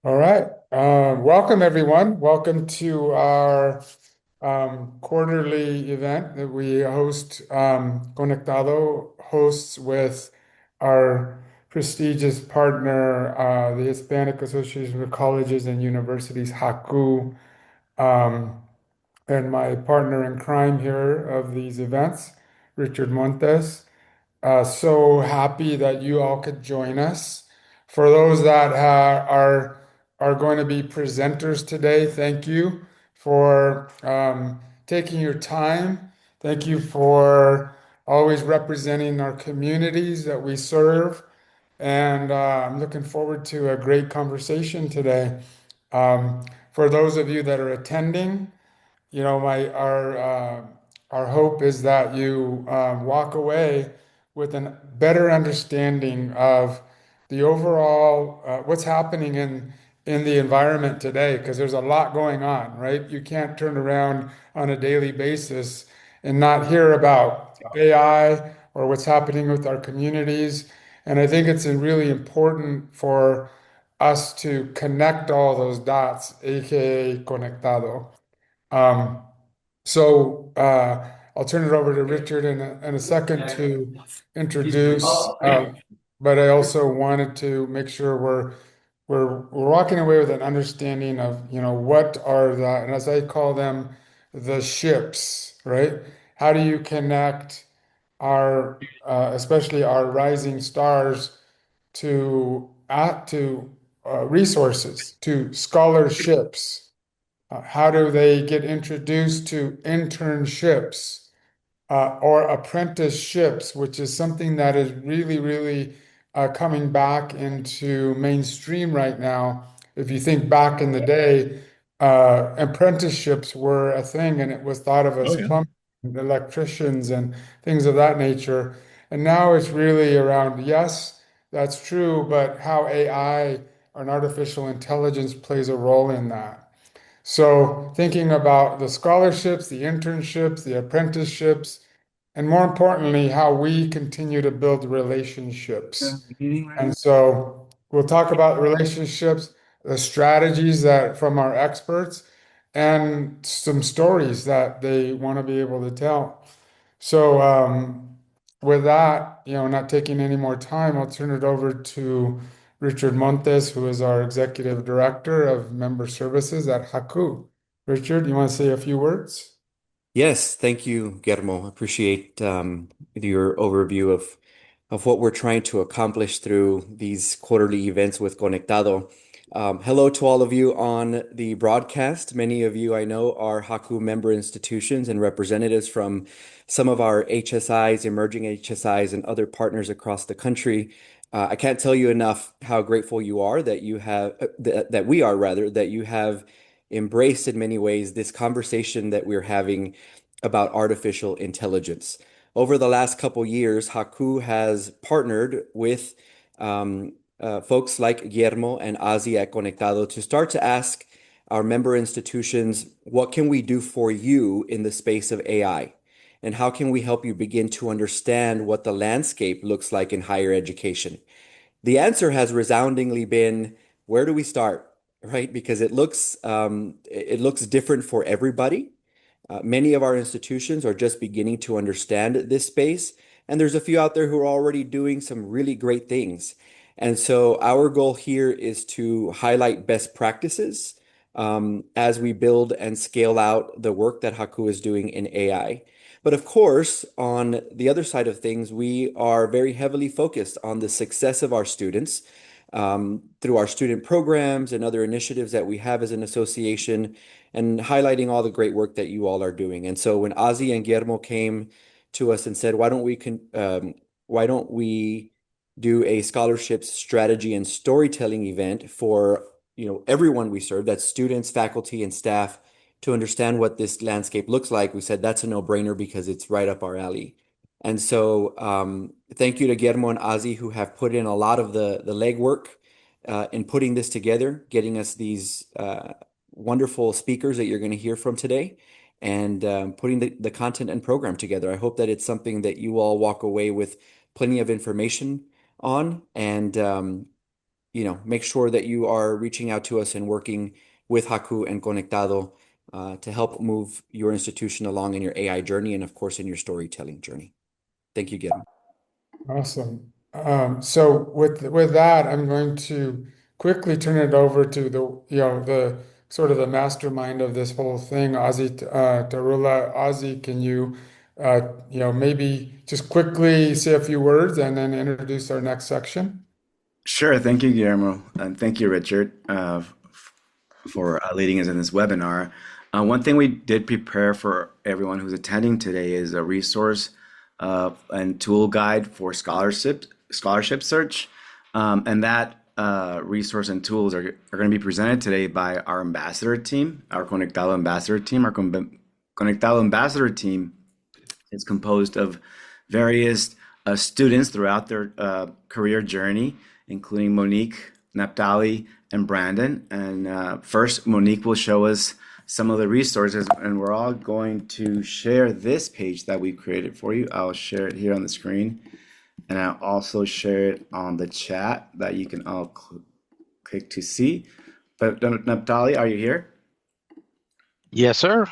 All right. Welcome, everyone. Welcome to our quarterly event that we host. Conectado hosts with our prestigious partner, the Hispanic Association of Colleges and Universities, HACU, um, and my partner in crime here of these events, Richard Montes. So happy that you all could join us. For those that are going to be presenters today, thank you for taking your time. Thank you for always representing our communities that we serve. And I'm looking forward to a great conversation today. For those of you that are attending, my our hope is that you walk away with a better understanding of the overall what's happening in the environment today, because there's a lot going on, right? You can't turn around on a daily basis and not hear about AI or what's happening with our communities. And I think it's really important for us to connect all those dots, aka conectado. Um, so I'll turn it over to Richard in a second to introduce, but I also wanted to make sure we're walking away with an understanding of, what are and as I call them, the ships, right? How do you connect especially our rising stars to resources, to scholarships? How do they get introduced to internships or apprenticeships, which is something that is really, really coming back into mainstream right now? If you think back in the day, apprenticeships were a thing, and it was thought of Oh as yeah. plumbers, and electricians, and things of that nature. And now it's really around, yes, that's true, but how AI and artificial intelligence plays a role in that. So, thinking about the scholarships, the internships, the apprenticeships, and more importantly, how we continue to build relationships. Meeting right And now? so, we'll talk about relationships, the strategies that from our experts, and some stories that they want to be able to tell. So, with that, not taking any more time, I'll turn it over to Richard Montes, who is our Executive Director of Member Services at HACU. Richard, you want to say a few words? Yes, thank you, Guillermo. Appreciate your overview of what we're trying to accomplish through these quarterly events with Conectado. Hello to all of you on the broadcast. Many of you I know are HACU member institutions and representatives from some of our HSIs, emerging HSIs, and other partners across the country. I can't tell you enough how grateful you are that you have that we are rather that you have embraced in many ways this conversation that we're having about artificial intelligence. Over the last couple years, HACU has partnered with folks like Guillermo and Azi at Conectado to start to ask our member institutions, what can we do for you in the space of AI? And how can we help you begin to understand what the landscape looks like in higher education? The answer has resoundingly been, where do we start? Right? Because it looks different for everybody. Many of our institutions are just beginning to understand this space, and there's a few out there who are already doing some really great things. And so our goal here is to highlight best practices as we build and scale out the work that HACU is doing in AI. But of course, on the other side of things, we are very heavily focused on the success of our students through our student programs and other initiatives that we have as an association and highlighting all the great work that you all are doing. And so when Ozzy and Guillermo came to us and said, why don't we do a scholarships strategy and storytelling event for, everyone we serve, that's students, faculty, and staff, to understand what this landscape looks like, we said that's a no-brainer because it's right up our alley. And so thank you to Guillermo and Ozzy who have put in a lot of the legwork in putting this together, getting us these wonderful speakers that you're going to hear from today, and putting the content and program together. I hope that it's something that you all walk away with plenty of information on, and make sure that you are reaching out to us and working with HACU and Conectado to help move your institution along in your AI journey and, of course, in your storytelling journey. Thank you, Guillermo. Awesome. So with that, I'm going to quickly turn it over to the sort of the mastermind of this whole thing, Ozzy Tarula. Ozzy, can you maybe just quickly say a few words and then introduce our next section? Sure. Thank you, Guillermo. And thank you, Richard, for leading us in this webinar. One thing we did prepare for everyone who's attending today is a resource and tool guide for scholarship search. And that resource and tools are going to be presented today by our ambassador team, our Conectado ambassador team. Our Conectado ambassador team is composed of various students throughout their career journey, including Monique, Naphtali, and Brandon. And first, Monique will show us some of the resources, and we're all going to share this page that we created for you. I'll share it here on the screen, and I'll also share it on the chat that you can all click to see. But Naphtali, are you here? Yes, sir.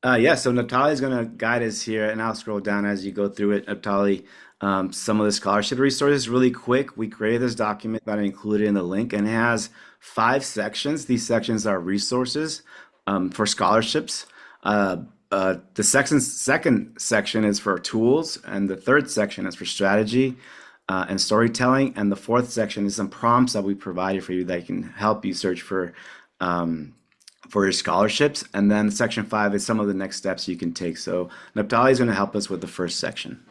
Yeah, so Natali is going to guide us here, and I'll scroll down as you go through it. Natali, some of the scholarship resources really quick. We created this document that I included in the link, and it has 5 sections. These sections are resources for scholarships. The second section is for tools, and the third section is for strategy and storytelling, and the fourth section is some prompts that we provided for you that can help you search um, for your scholarships. And then section 5 is some of the next steps you can take. So Naphtali is going to help us with the first section.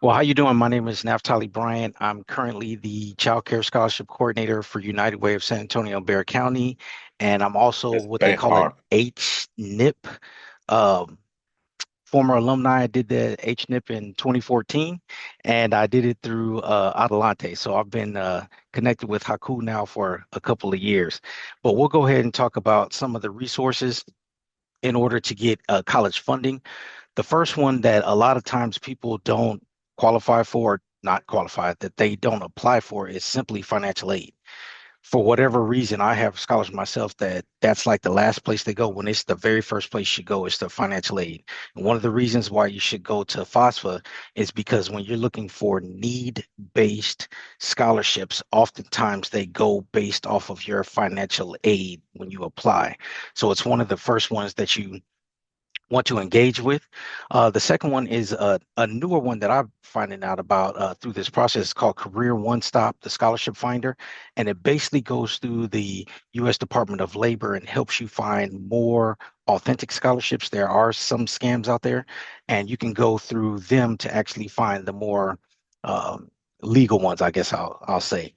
Well, how you doing? My name is Naphtali Bryant. I'm currently the Child Care Scholarship Coordinator for United Way of San Antonio, Bexar County, and I'm also It's what they very call an hard. HNIP. Um, Former alumni. I did the HNIP in 2014, and I did it through Adelante. So I've been connected with HACU now for a couple of years. But we'll go ahead and talk about some of the resources in order to get college funding. The first one that a lot of times people don't qualify for, not qualify, that they don't apply for is simply financial aid. For whatever reason, I have scholars myself that that's like the last place they go when it's the very first place you go is to financial aid. And one of the reasons why you should go to FOSFA is because when you're looking for need-based scholarships, oftentimes they go based off of your financial aid when you apply. So it's one of the first ones that you want to engage with. The second one is a newer one that I'm finding out about through this process. It's called Career One Stop, the Scholarship Finder. And it basically goes through the U.S. Department of Labor and helps you find more authentic scholarships. There are some scams out there, and you can go through them to actually find the more legal ones, I guess I'll say.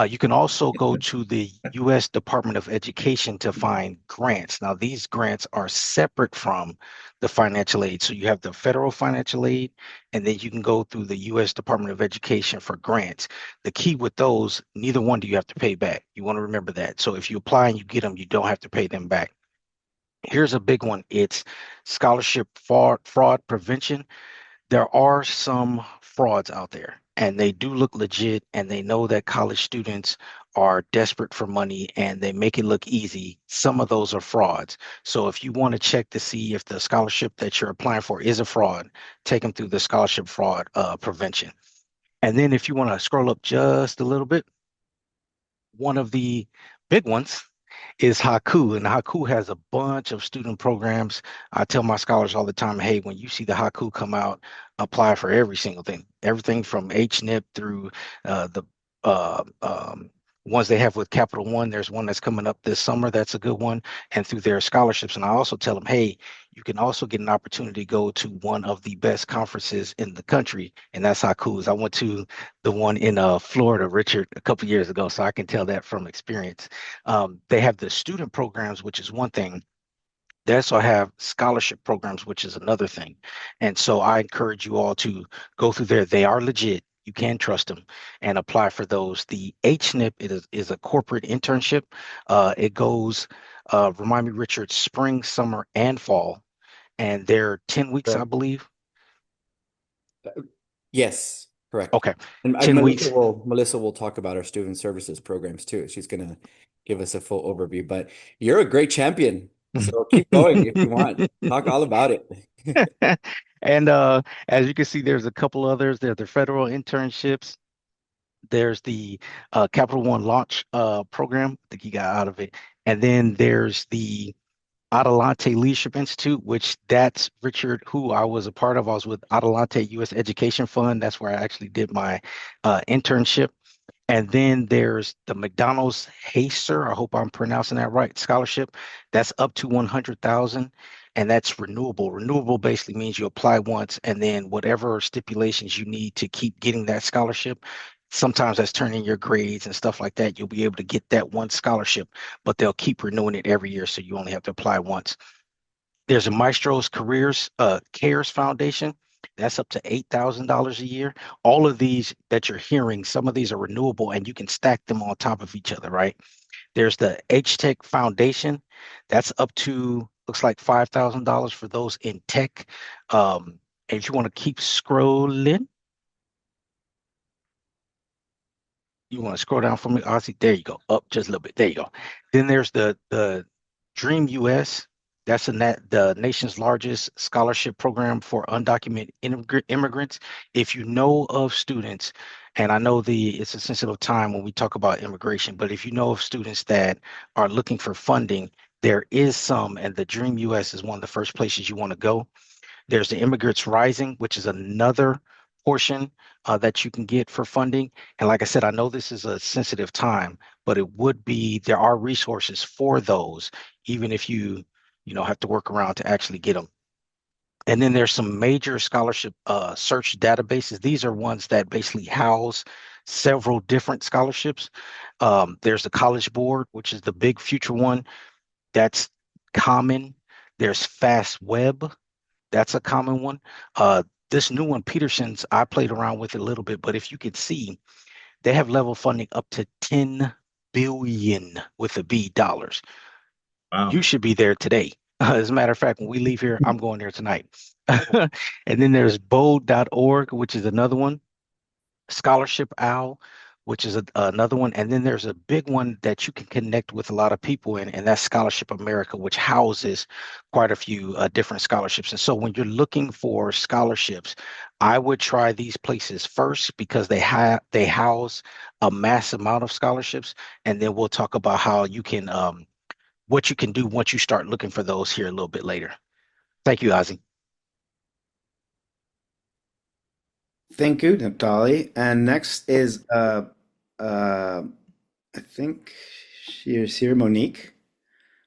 You can also go to the U.S. Department of Education to find grants. Now, these grants are separate from the financial aid. So you have the federal financial aid, and then you can go through the U.S. Department of Education for grants. The key with those, neither one do you have to pay back. You want to remember that. So if you apply and you get them, you don't have to pay them back. Here's a big one. It's scholarship fraud prevention. There are some frauds out there and they do look legit and they know that college students are desperate for money and they make it look easy. Some of those are frauds. So if you want to check to see if the scholarship that you're applying for is a fraud, take them through the scholarship fraud prevention. And then if you want to scroll up just a little bit, one of the big ones is HACU, and HACU has a bunch of student programs. I tell my scholars all the time, hey, when you see the HACU come out, apply for every single thing, everything from HNIP through the ones they have with Capital One. There's one that's coming up this summer. That's a good one. And through their scholarships. And I also tell them, hey, you can also get an opportunity to go to one of the best conferences in the country, and that's HACU's. I went to the one in Florida, Richard, a couple years ago, so I can tell that from experience. They have the student programs, which is one thing. They also have scholarship programs, which is another thing. And so I encourage you all to go through there. They are legit. You can trust them and apply for those. The HNIP is a corporate internship. It goes, remind me, Richard, spring, summer, and fall. And they're 10 weeks, I Correct. believe. Yes, Correct. Okay, And 10 weeks. Melissa will talk about our student services programs too. She's gonna give us a full overview. But you're a great champion, so keep going if you want. Talk all about it. And as you can see, there's a couple others. There's the federal internships. There's the Capital One launch program. I think he got out of it. And then there's the Adelante Leadership Institute, which that's Richard, who I was a part of. I was with Adelante U.S. Education Fund. That's where I actually did my internship. And then there's the McDonald's Hacer, I hope I'm pronouncing that right, scholarship. That's up to 100,000, and that's renewable. Renewable basically means you apply once and then whatever stipulations you need to keep getting that scholarship. Sometimes that's turning your grades and stuff like that. You'll be able to get that one scholarship, but they'll keep renewing it every year, so you only have to apply once. There's a Maestro's Careers Cares Foundation. That's up to $8,000 a year. All of these that you're hearing, some of these are renewable and you can stack them on top of each other, right? There's the H Tech Foundation. That's up to, looks like $5,000 for those in tech. And if you want to keep scrolling, you want to scroll down for me, Ozzy. There you go. Up just a little bit. There you go. Then there's the Dream US. That's the nation's largest scholarship program for undocumented immigrants. If you know of students, and I know it's a sensitive time when we talk about immigration, but if you know of students that are looking for funding, there is some, and the Dream US is one of the first places you want to go. There's the Immigrants Rising, which is another portion that you can get for funding. And like I said, I know this is a sensitive time, but there are resources for those, even if you have to work around to actually get them. And then there's some major scholarship search databases. These are ones that basically house several different scholarships. There's the College Board, which is the big future one. That's common. There's Fast Web. That's a common one. This new one, Peterson's, I played around with it a little bit, but if you could see, they have level funding up to 10 billion with a B dollars. You Wow. should be there today. As a matter of fact, when we leave here, I'm going there tonight. And then there's bold.org, which is another one. Scholarship Owl, which is another one. And then there's a big one that you can connect with a lot of people in, and that's Scholarship America, which houses quite a few different scholarships. And so when you're looking for scholarships, I would try these places first because they house a mass amount of scholarships, and then we'll talk about how you can what you can do once you start looking for those here a little bit later. Thank you, Ozzy. Thank you, Naphtali. And next is uh I think she is here, Monique.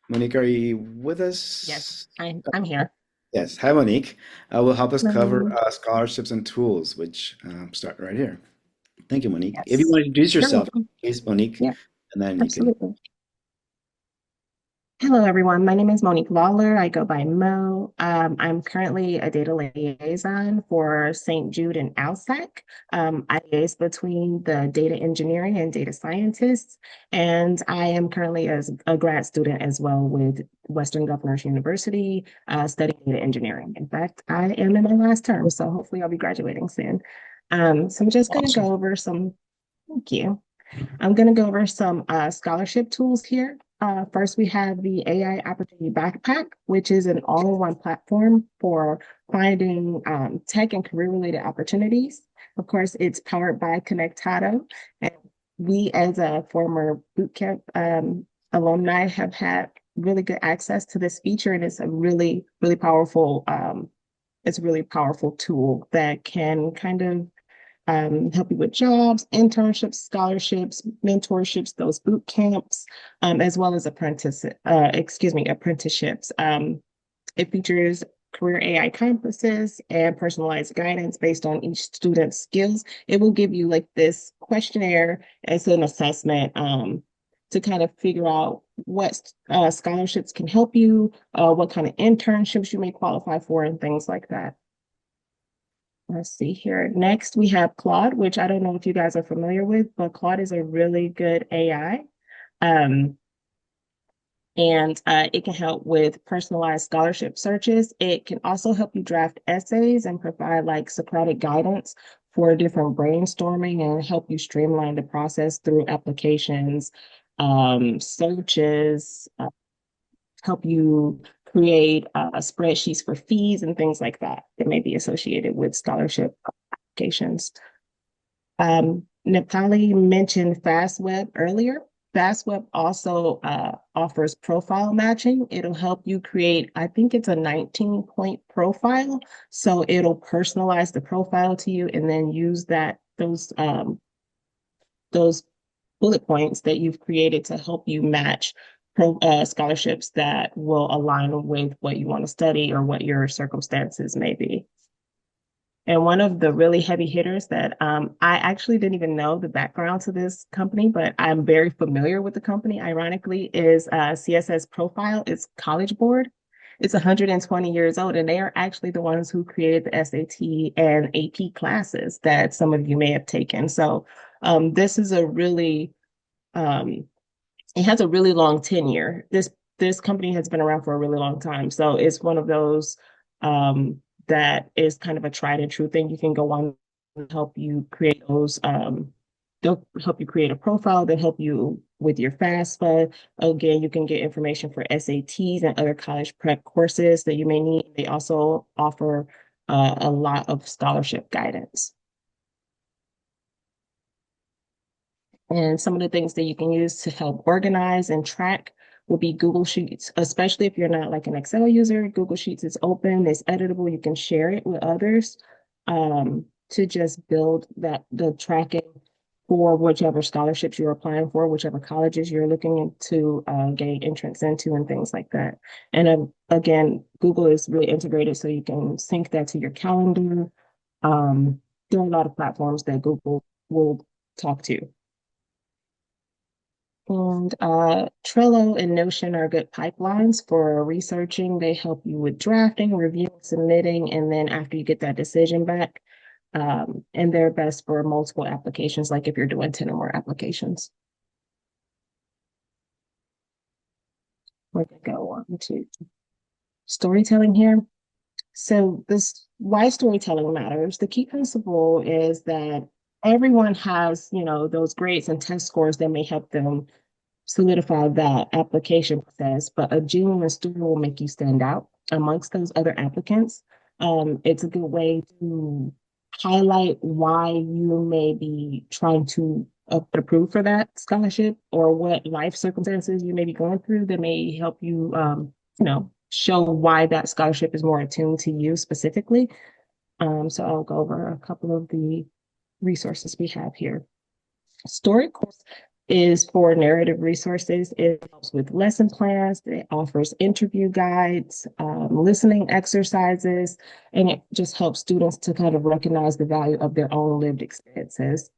Monique, are you with Yes, us? I'm here. Yes. Hi, Monique. Will help us cover Hello. scholarships and tools, which start right here. Thank you, Monique. If you Yes. want to introduce You're yourself, welcome. please, Monique, Yeah, and then you can. absolutely. Hello, everyone. My name is Monique Lawler. I go by Mo. I'm currently a data liaison for St. Jude and ALSAC. I liaise between the data engineering and data scientists, and I am currently as a grad student as well with Western Governors University, studying data engineering. In fact, I am in my last term, so hopefully I'll be graduating soon. So I'm just going to Awesome. go over some. Thank you. I'm going to go over some scholarship tools here. First, we have the AI Opportunity Backpack, which is an all-in-one platform for finding tech and career-related opportunities. Of course, it's powered by Conectado, and we, as a former bootcamp alumni, have had really good access to this feature, and it's a really, really powerful. It's a really powerful tool that can kind of help you with jobs, internships, scholarships, mentorships, those boot camps, as well as apprenticeships. It features career AI compasses and personalized guidance based on each student's skills. It will give you like this questionnaire as an assessment to kind of figure out what scholarships can help you, what kind of internships you may qualify for, and things like that. Let's see here. Next, we have Claude, which I don't know if you guys are familiar with, but Claude is a really good AI. Um, and it can help with personalized scholarship searches. It can also help you draft essays and provide like Socratic guidance for different brainstorming and help you streamline the process through applications, searches, help you create spreadsheets for fees and things like that that may be associated with scholarship applications. Nepali mentioned FastWeb earlier. FastWeb also offers profile matching. It'll help you create, I think it's a 19-point profile. So it'll personalize the profile to you and then use those bullet points that you've created to help you match scholarships that will align with what you want to study or what your circumstances may be. And one of the really heavy hitters that I actually didn't even know the background to this company, but I'm very familiar with the company, ironically, is CSS Profile. It's College Board. It's 120 years old, and they are actually the ones who created the SAT and AP classes that some of you may have taken. So this is a really it has a really long tenure. This company has been around for a really long time. So it's one of those that is kind of a tried and true thing. You can go on and help you create those. They'll help you create a profile. They'll help you with your FAFSA. Again, you can get information for SATs and other college prep courses that you may need. They also offer a lot of scholarship guidance. And some of the things that you can use to help organize and track will be Google Sheets, especially if you're not like an Excel user. Google Sheets is open, it's editable, you can share it with others to just build the tracking for whichever scholarships you're applying for, whichever colleges you're looking to gain entrance into and things like that. And again, Google is really integrated so you can sync that to your calendar. There are a lot of platforms that Google will talk to. And Trello and Notion are good pipelines for researching. They help you with drafting, reviewing, submitting, and then after you get that decision back, and they're best for multiple applications, like if you're doing 10 or more applications. We're gonna go on to storytelling here. So why storytelling matters. The key principle is that everyone has, those grades and test scores that may help them solidify that application process, but a genuine story will make you stand out amongst those other applicants. It's a good way to highlight why you may be trying to approve for that scholarship or what life circumstances you may be going through that may help you, show why that scholarship is more attuned to you specifically. So I'll go over a couple of the resources we have here. StoryCourse is for narrative resources. It helps with lesson plans. It offers interview guides, listening exercises, and it just helps students to kind of recognize the value of their own lived experiences.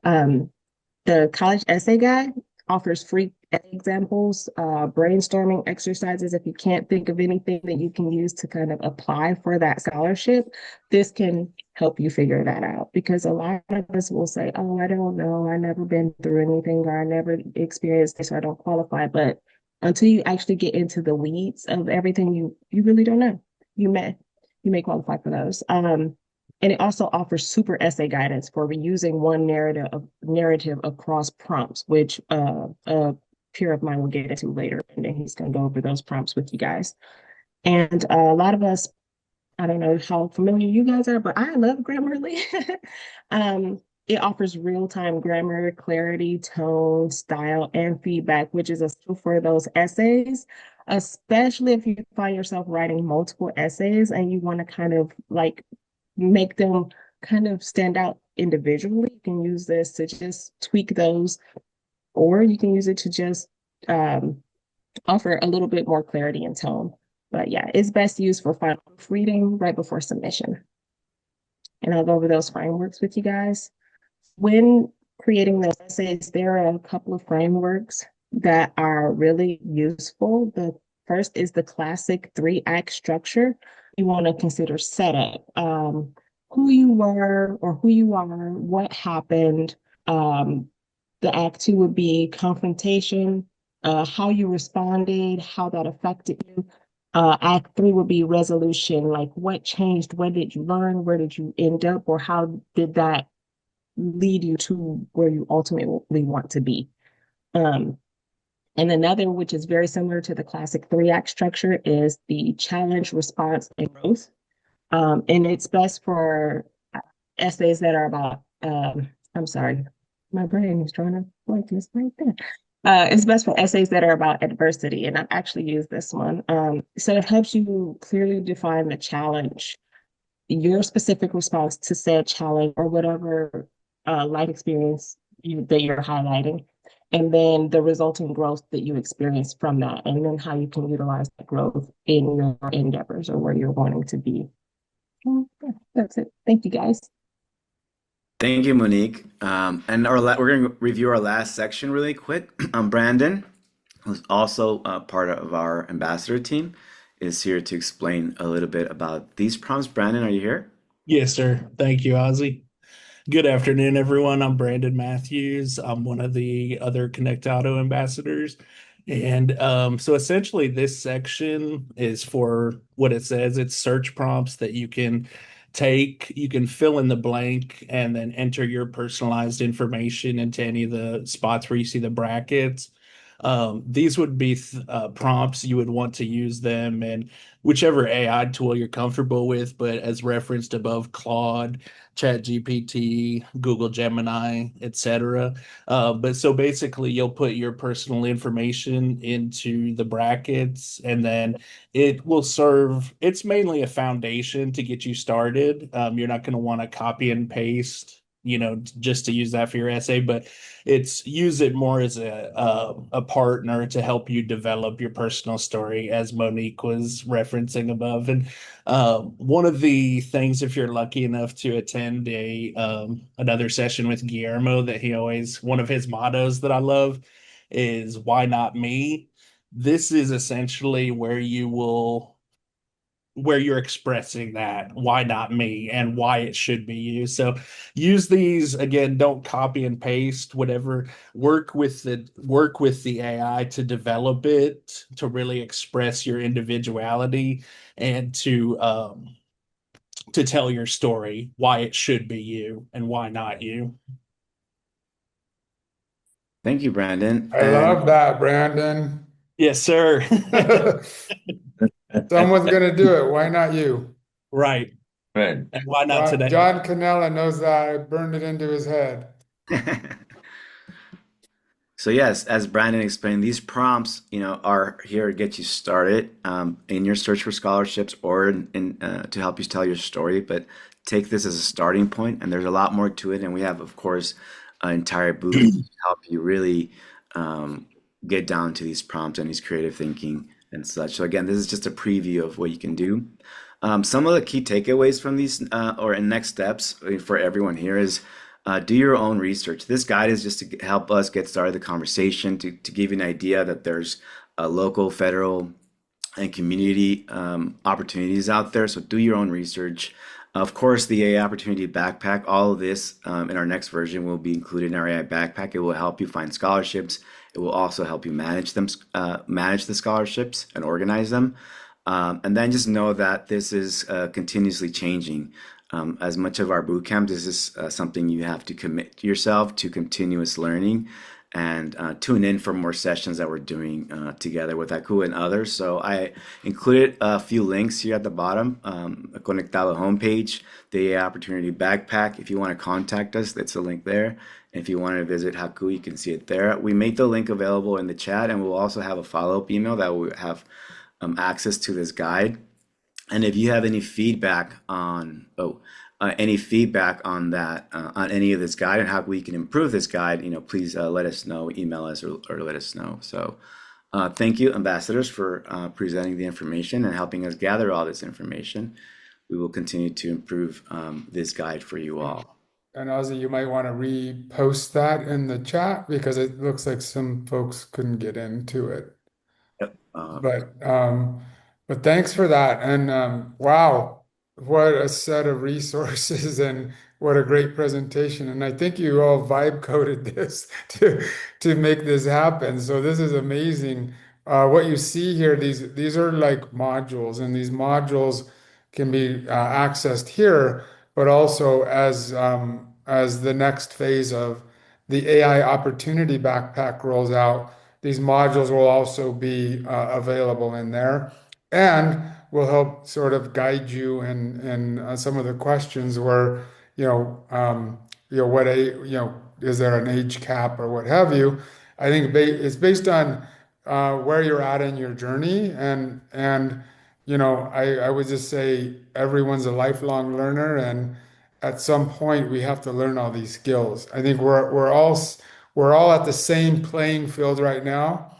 The College Essay Guide offers free examples, brainstorming exercises. If you can't think of anything that you can use to kind of apply for that scholarship, this can help you figure that out. Because a lot of us will say, oh, I don't know, I've never been through anything, or I never experienced this, or I don't qualify. But until you actually get into the weeds of everything, you really don't know. You may qualify for those. And it also offers super essay guidance for reusing one narrative across prompts, which a peer of mine will get into later, and then he's going to go over those prompts with you guys. And a lot of us, I don't know how familiar you guys are, but I love Grammarly. It offers real-time grammar, clarity, tone, style, and feedback, which is essential for those essays, especially if you find yourself writing multiple essays and you want to kind of like make them kind of stand out individually. You can use this to just tweak those, or you can use it to just offer a little bit more clarity and tone. But yeah, it's best used for final reading right before submission. And I'll go over those frameworks with you guys. When creating those essays, there are a couple of frameworks that are really useful. The first is the classic 3-act structure. You want to consider setup, who you were or who you are, what happened. The act 2 would be confrontation, how you responded, how that affected you. Act three would be resolution, like what changed, what did you learn, where did you end up, or how did that lead you to where you ultimately want to be. Um, and another, which is very similar to the classic three act structure, is the challenge, response, and growth. And it's best for essays that are about, I'm sorry, my brain is trying to like this right there. It's best for essays that are about adversity, and I've actually used this one. So it helps you clearly define the challenge, your specific response to said challenge or whatever life experience that you're highlighting, and then the resulting growth that you experience from that, and then how you can utilize that growth in your endeavors or where you're wanting to be. Yeah, that's it. Thank you, guys. Thank you, Monique. And we're going to review our last section really quick. Brandon, who's also part of our ambassador team, is here to explain a little bit about these prompts. Brandon, are you here? Yes, sir. Thank you, Ozzy. Good afternoon, everyone. I'm Brandon Matthews. I'm one of the other Conectado ambassadors. And so essentially, this section is for what it says. It's search prompts that you can take, you can fill in the blank and then enter your personalized information into any of the spots where you see the brackets. These would be prompts you would want to use them in whichever AI tool you're comfortable with, but as referenced above, Claude, ChatGPT, Google Gemini, etc. But so basically, you'll put your personal information into the brackets, and then it will serve, it's mainly a foundation to get you started. You're not going to want to copy and paste, just to use that for your essay, but it's use it more as a partner to help you develop your personal story, as Monique was referencing above. And one of the things, if you're lucky enough to attend a another session with Guillermo, that he always, one of his mottos that I love is "Why not me?" This is essentially where you're expressing that why not me and why it should be you. So use these again, don't copy and paste whatever, work with the AI to develop it, to really express your individuality and to tell your story, why it should be you and why not you. Thank you, Brandon. I And love that, Brandon. Yes, sir. Someone's gonna do it. Why not you? Right. Right. And why not John, today? John Canella knows that. I burned it into his head. so yes, as Brandon explained, these prompts, are here to get you started in your search for scholarships or to help you tell your story. But take this as a starting point, and there's a lot more to it. And we have, of course, an entire booth to help you really get down to these prompts and these creative thinking and such. So again, this is just a preview of what you can do. Some of the key takeaways from these or next steps for everyone here is do your own research. This guide is just to help us get started the conversation, to give you an idea that there's a local, federal, and community opportunities out there. So do your own research. Of course, the AI Opportunity Backpack, all of this in our next version will be included in our AI Backpack. It will help you find scholarships. It will also help you manage them, manage the scholarships and organize them. And then just know that this is continuously changing. As much of our boot camp, this is something you have to commit yourself to continuous learning and tune in for more sessions that we're doing together with HACU and others. So I included a few links here at the bottom, a Conectado homepage, the Opportunity Backpack. If you want to contact us, that's a link there. And if you want to visit HACU, you can see it there. We made the link available in the chat, and we'll also have a follow-up email that will have access to this guide. And if you have any feedback on that, on any of this guide and how we can improve this guide, please let us know, email us or let us know. So thank you, ambassadors, for presenting the information and helping us gather all this information. We will continue to improve this guide for you all. And Ozzy, you might want to repost that in the chat because it looks like some folks couldn't get into it. Yep. But thanks for that. And wow, what a set of resources and what a great presentation. And I think you all vibe coded this to make this happen. So this is amazing what you see here, these are like modules, and these modules can be accessed here, but also as the next phase of the AI Opportunity Backpack rolls out, these modules will also be available in there, and will help sort of guide you in some of the questions where you know what a is there an age cap or what have you. I think it's based on where you're at in your journey, and I would just say everyone's a lifelong learner, and at some point we have to learn all these skills. I think we're all at the same playing field right now,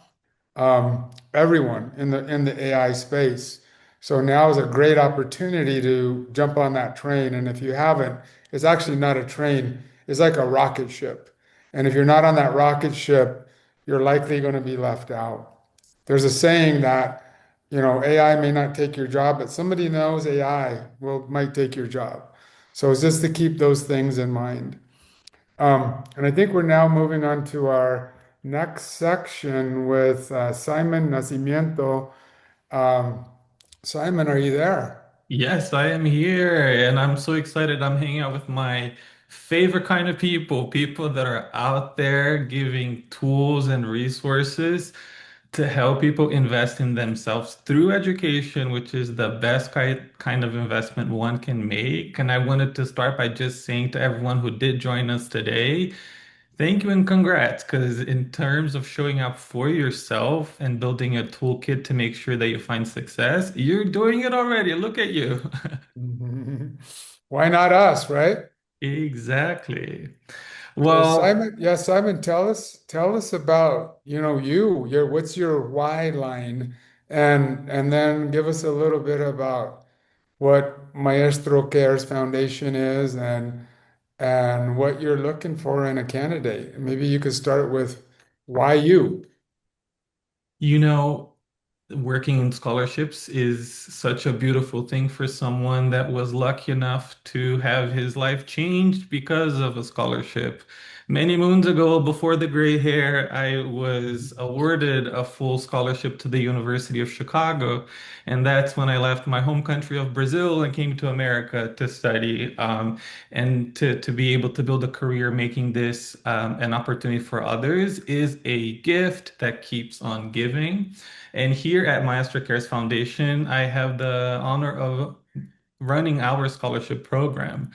everyone in the AI space. So now is a great opportunity to jump on that train. And if you haven't, it's actually not a train, it's like a rocket ship. And if you're not on that rocket ship, you're likely going to be left out. There's a saying that, AI may not take your job, but somebody knows AI might take your job. So it's just to keep those things in mind. And I think we're now moving on to our next section with Simon Nascimento. Um, Simon, are you there? Yes, I am here and I'm so excited. I'm hanging out with my favorite kind of people, people that are out there giving tools and resources to help people invest in themselves through education, which is the best kind of investment one can make. And I wanted to start by just saying to everyone who did join us today, thank you and congrats, because in terms of showing up for yourself and building a toolkit to make sure that you find success, you're doing it already. Look at you. Why not us, right? Exactly. So Well, Simon, yeah, Simon, tell us about, what's your why line, and then give us a little bit about what Maestro Cares Foundation is, and what you're looking for in a candidate. Maybe you could start with why you. you know, working in scholarships is such a beautiful thing for someone that was lucky enough to have his life changed because of a scholarship. Many moons ago, before the gray hair, I was awarded a full scholarship to the University of Chicago. And that's when I left my home country of Brazil and came to America to study, and to be able to build a career making this an opportunity for others is a gift that keeps on giving. And here at Maestro Cares Foundation, I have the honor of running our scholarship program.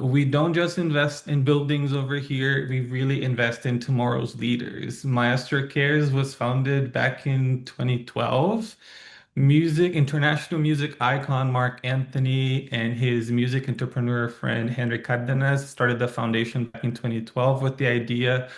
We don't just invest in buildings over here, we really invest in tomorrow's leaders. Maestro Cares was founded back in 2012. International music icon Mark Anthony and his music entrepreneur friend Henry Cardenas started the foundation back in 2012 with the idea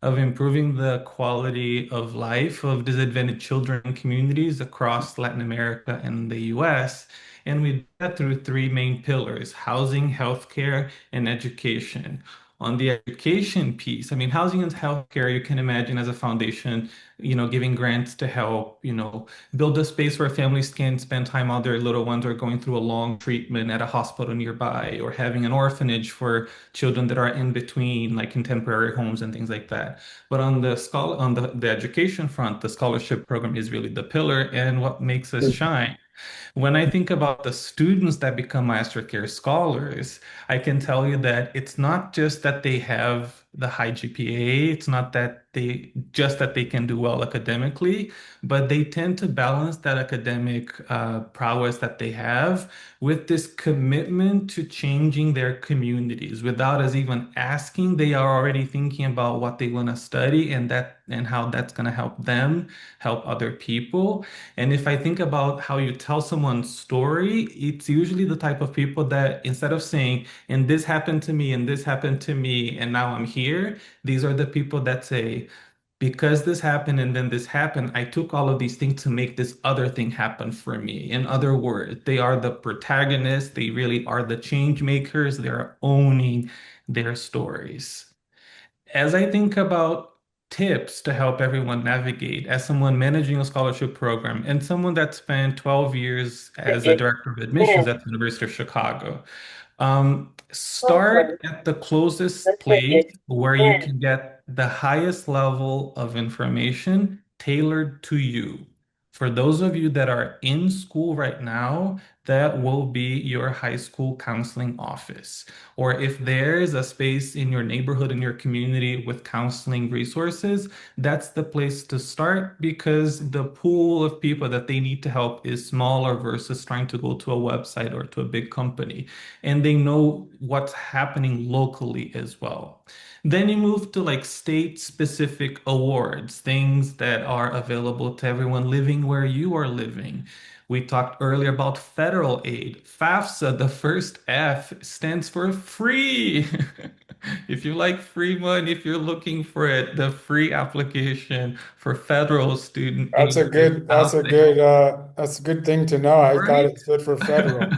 of improving the quality of life of disadvantaged children and communities across Latin America and the US. And we did that through three main pillars: housing, healthcare, and education. On the education piece, I mean, housing and healthcare, you can imagine as a foundation, giving grants to help, build a space where families can spend time while their little ones are going through a long treatment at a hospital nearby, or having an orphanage for children that are in between, like in temporary homes and things like that. But on the education front, the scholarship program is really the pillar and what makes us shine. When I think about the students that become Master Care scholars, I can tell you that it's not just that they have the high GPA, it's not that they can do well academically, but they tend to balance that academic prowess that they have with this commitment to changing their communities. Without us even asking, they are already thinking about what they want to study and how that's going to help them help other people. And if I think about how you tell someone's story, it's usually the type of people that instead of saying, and this happened to me, and this happened to me, and now I'm here, these are the people that say, because this happened and then this happened, I took all of these things to make this other thing happen for me. In other words, they are the protagonists, they really are the change makers, they're owning their stories. As I think about tips to help everyone navigate, as someone managing a scholarship program and someone that spent 12 years as a director of admissions at the University of Chicago, start at the closest place where you can get the highest level of information tailored to you. For those of you that are in school right now, that will be your high school counseling office. Or if there's a space in your neighborhood, in your community with counseling resources, that's the place to start because the pool of people that they need to help is smaller versus trying to go to a website or to a big company. And they know what's happening locally as well. Then you move to like state-specific awards, things that are available to everyone living where you are living. We talked earlier about federal aid. FAFSA, the first F, stands for free. If you like free money, if you're looking for it, the free application for federal student aid is That's out a there, that's a good thing to know. I thought right? it stood for federal,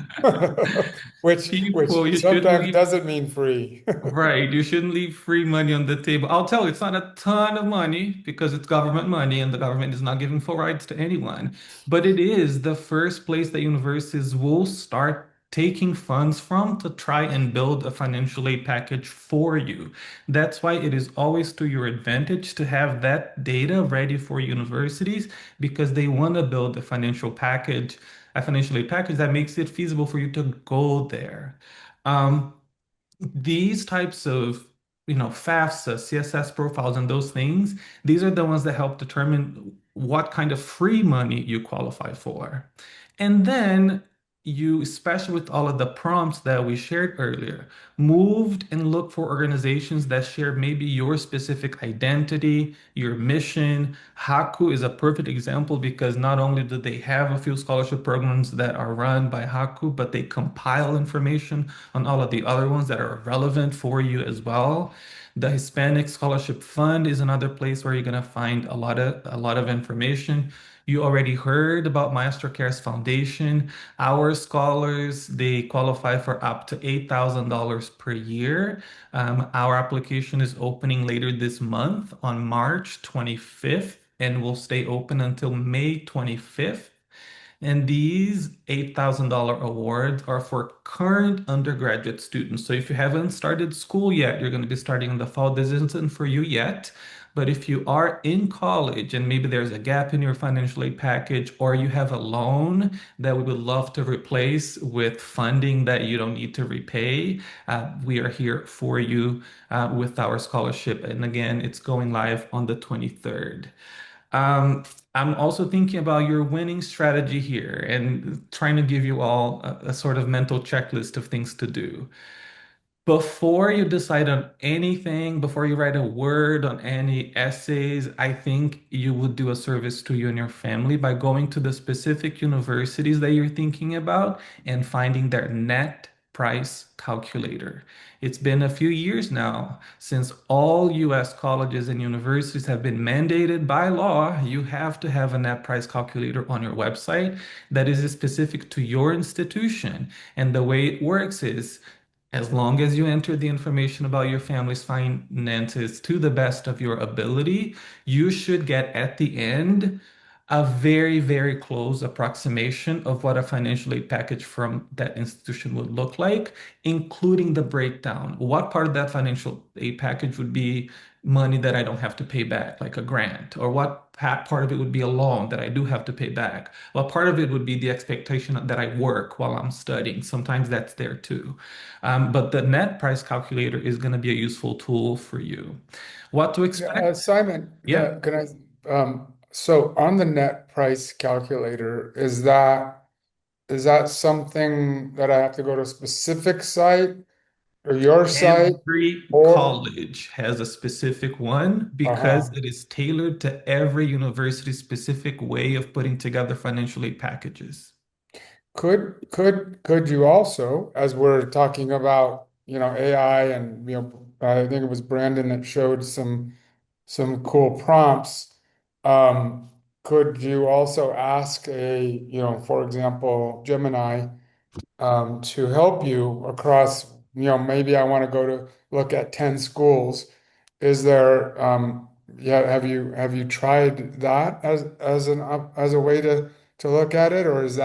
which People, you shouldn't sometimes leave. doesn't mean free. Right, you shouldn't leave free money on the table. I'll tell you, it's not a ton of money because it's government money and the government is not giving full rights to anyone. But it is the first place that universities will start taking funds from to try and build a financial aid package for you. That's why it is always to your advantage to have that data ready for universities because they want to build a financial aid package that makes it feasible for you to go there. Um, these types of, FAFSA, CSS profiles, and those things, these are the ones that help determine what kind of free money you qualify for. And then you, especially with all of the prompts that we shared earlier, moved and looked for organizations that share maybe your specific identity, your mission. HACU is a perfect example because not only do they have a few scholarship programs that are run by HACU, but they compile information on all of the other ones that are relevant for you as well. The Hispanic Scholarship Fund is another place where you're going to find a lot of information. You already heard about Maestro Cares Foundation. Our scholars, they qualify for up to $8,000 per year. Our application is opening later this month on March 25th and will stay open until May 25th. And these $8,000 awards are for current undergraduate students. So if you haven't started school yet, you're going to be starting in the fall. This isn't for you yet. But if you are in college and maybe there's a gap in your financial aid package, or you have a loan that we would love to replace with funding that you don't need to repay, we are here for you with our scholarship. And again, it's going live on the 23rd. Um, I'm also thinking about your winning strategy here and trying to give you all a sort of mental checklist of things to do. Before you decide on anything, before you write a word on any essays, I think you would do a service to you and your family by going to the specific universities that you're thinking about and finding their net price calculator. It's been a few years now since all US colleges and universities have been mandated by law. You have to have a net price calculator on your website that is specific to your institution. And the way it works is as long as you enter the information about your family's finances to the best of your ability, you should get at the end a very, very close approximation of what a financial aid package from that institution would look like, including the breakdown. What part of that financial aid package would be money that I don't have to pay back, like a grant, or what part of it would be a loan that I do have to pay back? What part of it would be the expectation that I work while I'm studying? Sometimes that's there too. But the net price calculator is going to be a useful tool for you. What to Yeah, expect? Simon, Yeah. can so on the net price calculator, is that something that I have to go to a specific site or your site Every or college has a specific one because uh-huh. it is tailored to every university's specific way of putting together financial aid packages. Could you also, as we're talking about, AI and I think it was Brandon that showed some cool prompts. Um, could you also ask for example, Gemini, to help you across, maybe I want to go to look at 10 schools. Is there, yeah, have you tried that as a way to look at it, or is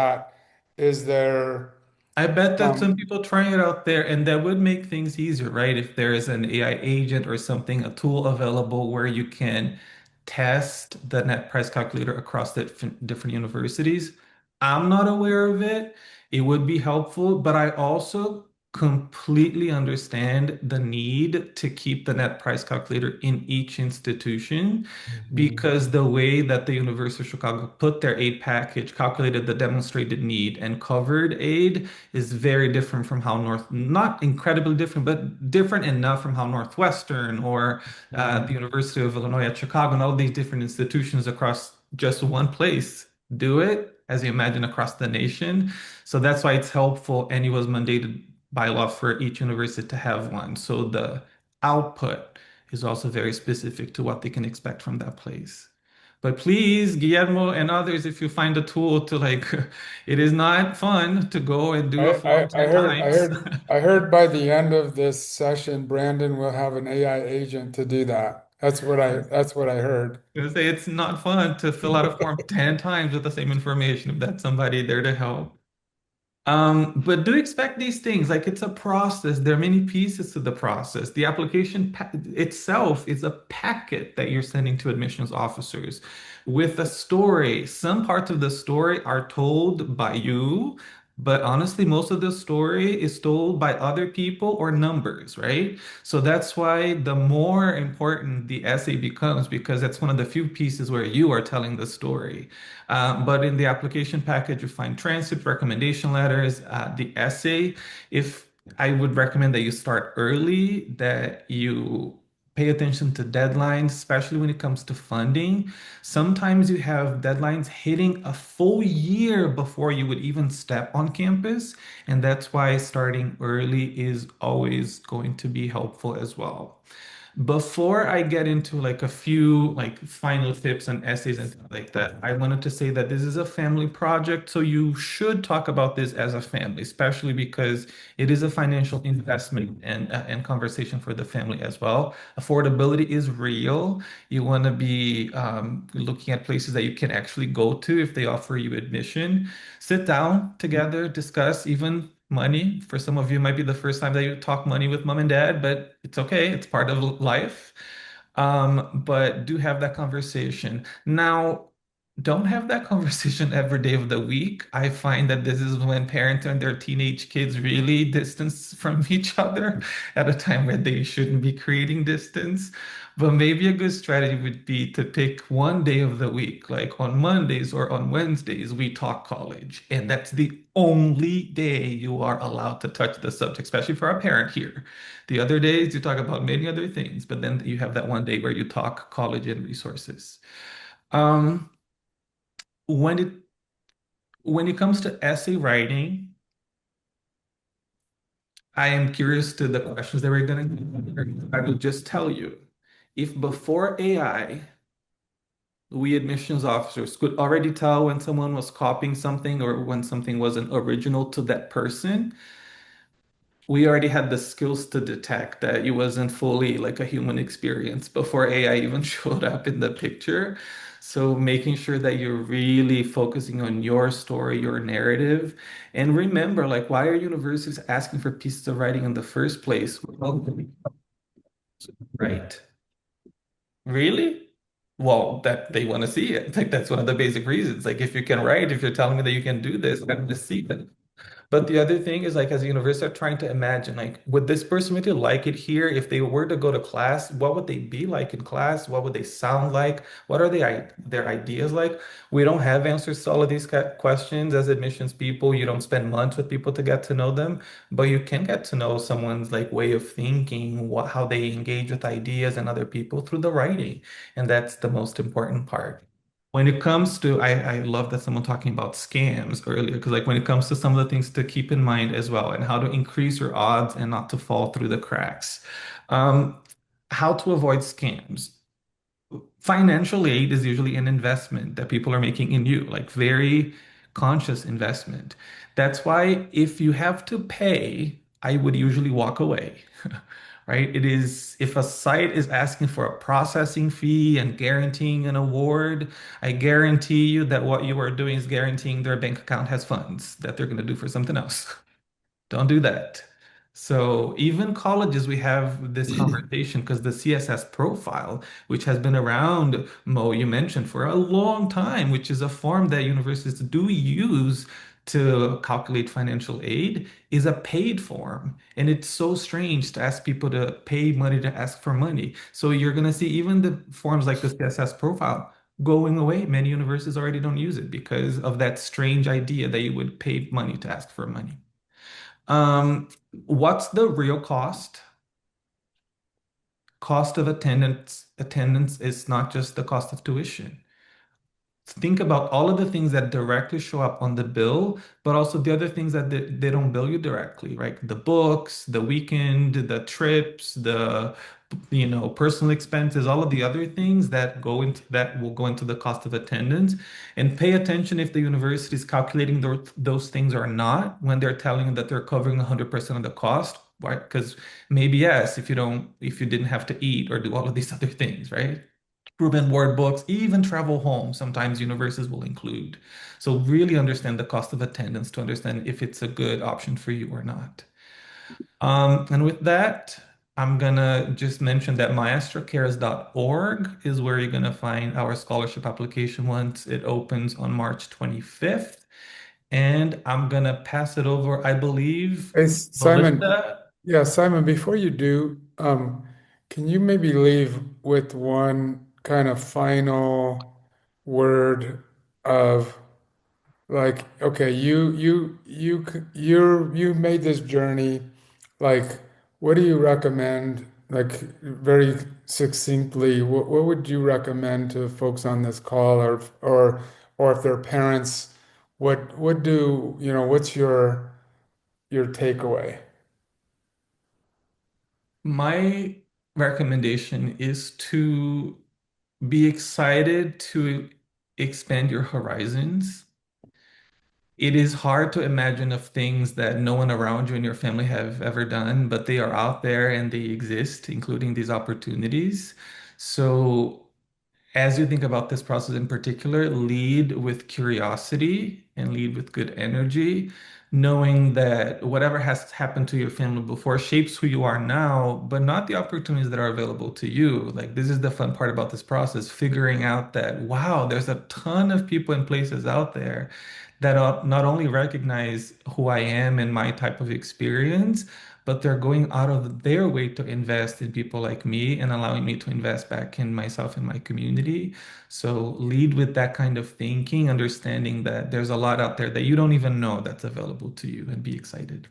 there, I bet that some um, people trying it out there, and that would make things easier, right? If there is an AI agent or something, a tool available where you can test the net price calculator across the different universities. I'm not aware of it. It would be helpful, but I also completely understand the need to keep the net price calculator in each institution Mhm. because the way that the University of Chicago put their aid package, calculated the demonstrated need, and covered aid is very different from how not incredibly different, but different enough from how Northwestern or the Mhm. University of Illinois at Chicago and all these different institutions across just one place do it, as you imagine, across the nation. So that's why it's helpful, and it was mandated by law for each university to have one. So the output is also very specific to what they can expect from that place. But please, Guillermo and others, if you find a tool to like, it is not fun to go and do a form 10 times. I heard by the end of this session, Brandon will have an AI agent to do that. That's what I heard. I say it's not fun to fill out a form 10 times with the same information if that's somebody there to help. But do expect these things. Like it's a process. There are many pieces to the process. The application itself is a packet that you're sending to admissions officers with a story. Some parts of the story are told by you, but honestly, most of the story is told by other people or numbers, right? So that's why the more important the essay becomes, because that's one of the few pieces where you are telling the story. But in the application package, you find transcripts, recommendation letters, the essay. If I would recommend that you start early, that you pay attention to deadlines, especially when it comes to funding. Sometimes you have deadlines hitting a full year before you would even step on campus. And that's why starting early is always going to be helpful as well. Before I get into like a few like final tips and essays and things like that, I wanted to say that this is a family project, so you should talk about this as a family, especially because it is a financial investment and conversation for the family as well. Affordability is real. You want to be looking at places that you can actually go to if they offer you admission. Sit down together, discuss even money. For some of you, it might be the first time that you talk money with mom and dad, but it's okay. It's part of life. But do have that conversation. Now, don't have that conversation every day of the week. I find that this is when parents and their teenage kids really distance from each other at a time where they shouldn't be creating distance. But maybe a good strategy would be to pick one day of the week, like on Mondays or on Wednesdays, we talk college. And that's the only day you are allowed to touch the subject, especially for a parent here. The other days, you talk about many other things, but then you have that one day where you talk college and resources. Um, when it when it comes to essay writing, I am curious to the questions that we're going to. I will just tell you, if before AI, we admissions officers could already tell when someone was copying something or when something wasn't original to that person, we already had the skills to detect that it wasn't fully like a human experience before AI even showed up in the picture. So making sure that you're really focusing on your story, your narrative. And remember, like, why are universities asking for pieces of writing in the first place? Well, right. Really? Well, that they want to see it. Like that's one of the basic reasons. Like if you can write, if you're telling me that you can do this, I'm going to see that. But the other thing is like as a university, I'm trying to imagine like would this person really like it here? If they were to go to class, what would they be like in class? What would they sound like? What are their ideas like? We don't have answers to all of these questions as admissions people. You don't spend months with people to get to know them, but you can get to know someone's like way of thinking, how they engage with ideas and other people through the writing. And that's the most important part. When it comes to, I love that someone talking about scams earlier, because like when it comes to some of the things to keep in mind as well, and how to increase your odds and not to fall through the cracks. Um, how to avoid scams. Financial aid is usually an investment that people are making in you, like very conscious investment. That's why if you have to pay, I would usually walk away. Right? It is if a site is asking for a processing fee and guaranteeing an award, I guarantee you that what you are doing is guaranteeing their bank account has funds that they're going to do for something else. Don't do that. So even colleges, we have this conversation because the CSS profile, which has been around, Mo, you mentioned, for a long time, which is a form that universities do use to calculate financial aid, is a paid form. And it's so strange to ask people to pay money to ask for money. So you're going to see even the forms like the CSS profile going away. Many universities already don't use it because of that strange idea that you would pay money to ask for money. What's the real cost? Cost of attendance. Attendance is not just the cost of tuition. Think about all of the things that directly show up on the bill, but also the other things that they don't bill you directly, right? The books, the weekend, the trips, the personal expenses, all of the other things that will go into the cost of attendance. And pay attention if the university is calculating those things or not when they're telling you that they're covering 100% of the cost, right? Because maybe yes, if you didn't have to eat or do all of these other things, right? Room and board books, even travel home, sometimes universities will include. So really understand the cost of attendance to understand if it's a good option for you or not. And with that, I'm gonna just mention that maestrocares.org is where you're gonna find our scholarship application once it opens on March 25th. And I'm gonna pass it over, I believe, Hey, Simon. Melissa. Yeah, Simon, before you do, can you maybe leave with one kind of final word of like, okay, you made this journey. Like, what do you recommend? Like, very succinctly, what would you recommend to folks on this call, or if they're parents, what do you know? What's your takeaway? My recommendation is to be excited to expand your horizons. It is hard to imagine of things that no one around you and your family have ever done, but they are out there and they exist, including these opportunities. So as you think about this process in particular, lead with curiosity and lead with good energy, knowing that whatever has happened to your family before shapes who you are now, but not the opportunities that are available to you. Like, this is the fun part about this process, figuring out that, wow, there's a ton of people and places out there that not only recognize who I am and my type of experience, but they're going out of their way to invest in people like me and allowing me to invest back in myself and my community. So lead with that kind of thinking, understanding that there's a lot out there that you don't even know that's available to you, and be excited.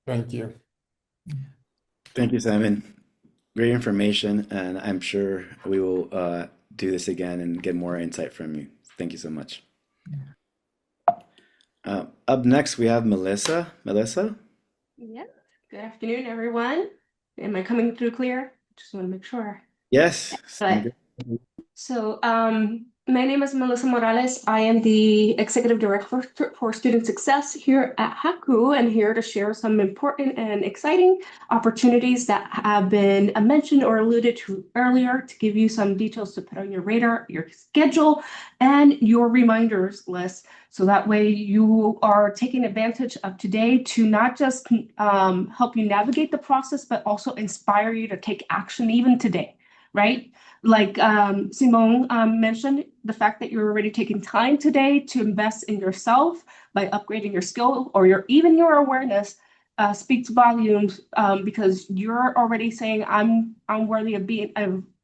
Thank you. Thank you, Simon. Great information, and I'm sure we will do this again and get more insight from you. Thank you so much. Up next, we have Melissa. Melissa? Yes. Good afternoon, everyone. Am I coming through clear? Just want to make sure. Yes. Sound But good? so, my name is Melissa Morales. I am the Executive Director for Student Success here at HACU, and here to share some important and exciting opportunities that have been mentioned or alluded to earlier, to give you some details to put on your radar, your schedule, and your reminders list. So that way you are taking advantage of today to not just help you navigate the process, but also inspire you to take action even today, right? Like Simone mentioned, the fact that you're already taking time today to invest in yourself by upgrading your skill or even your awareness speaks volumes, because you're already saying I'm worthy of being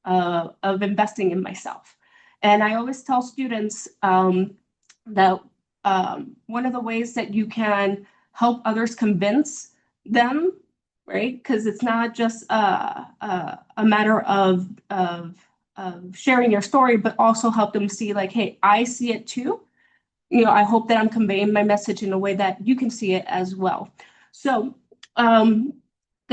of investing in myself. And I always tell students that one of the ways that you can help others convince them, right? Because it's not just a matter of sharing your story, but also help them see like, hey, I see it too. I hope that I'm conveying my message in a way that you can see it as well. So going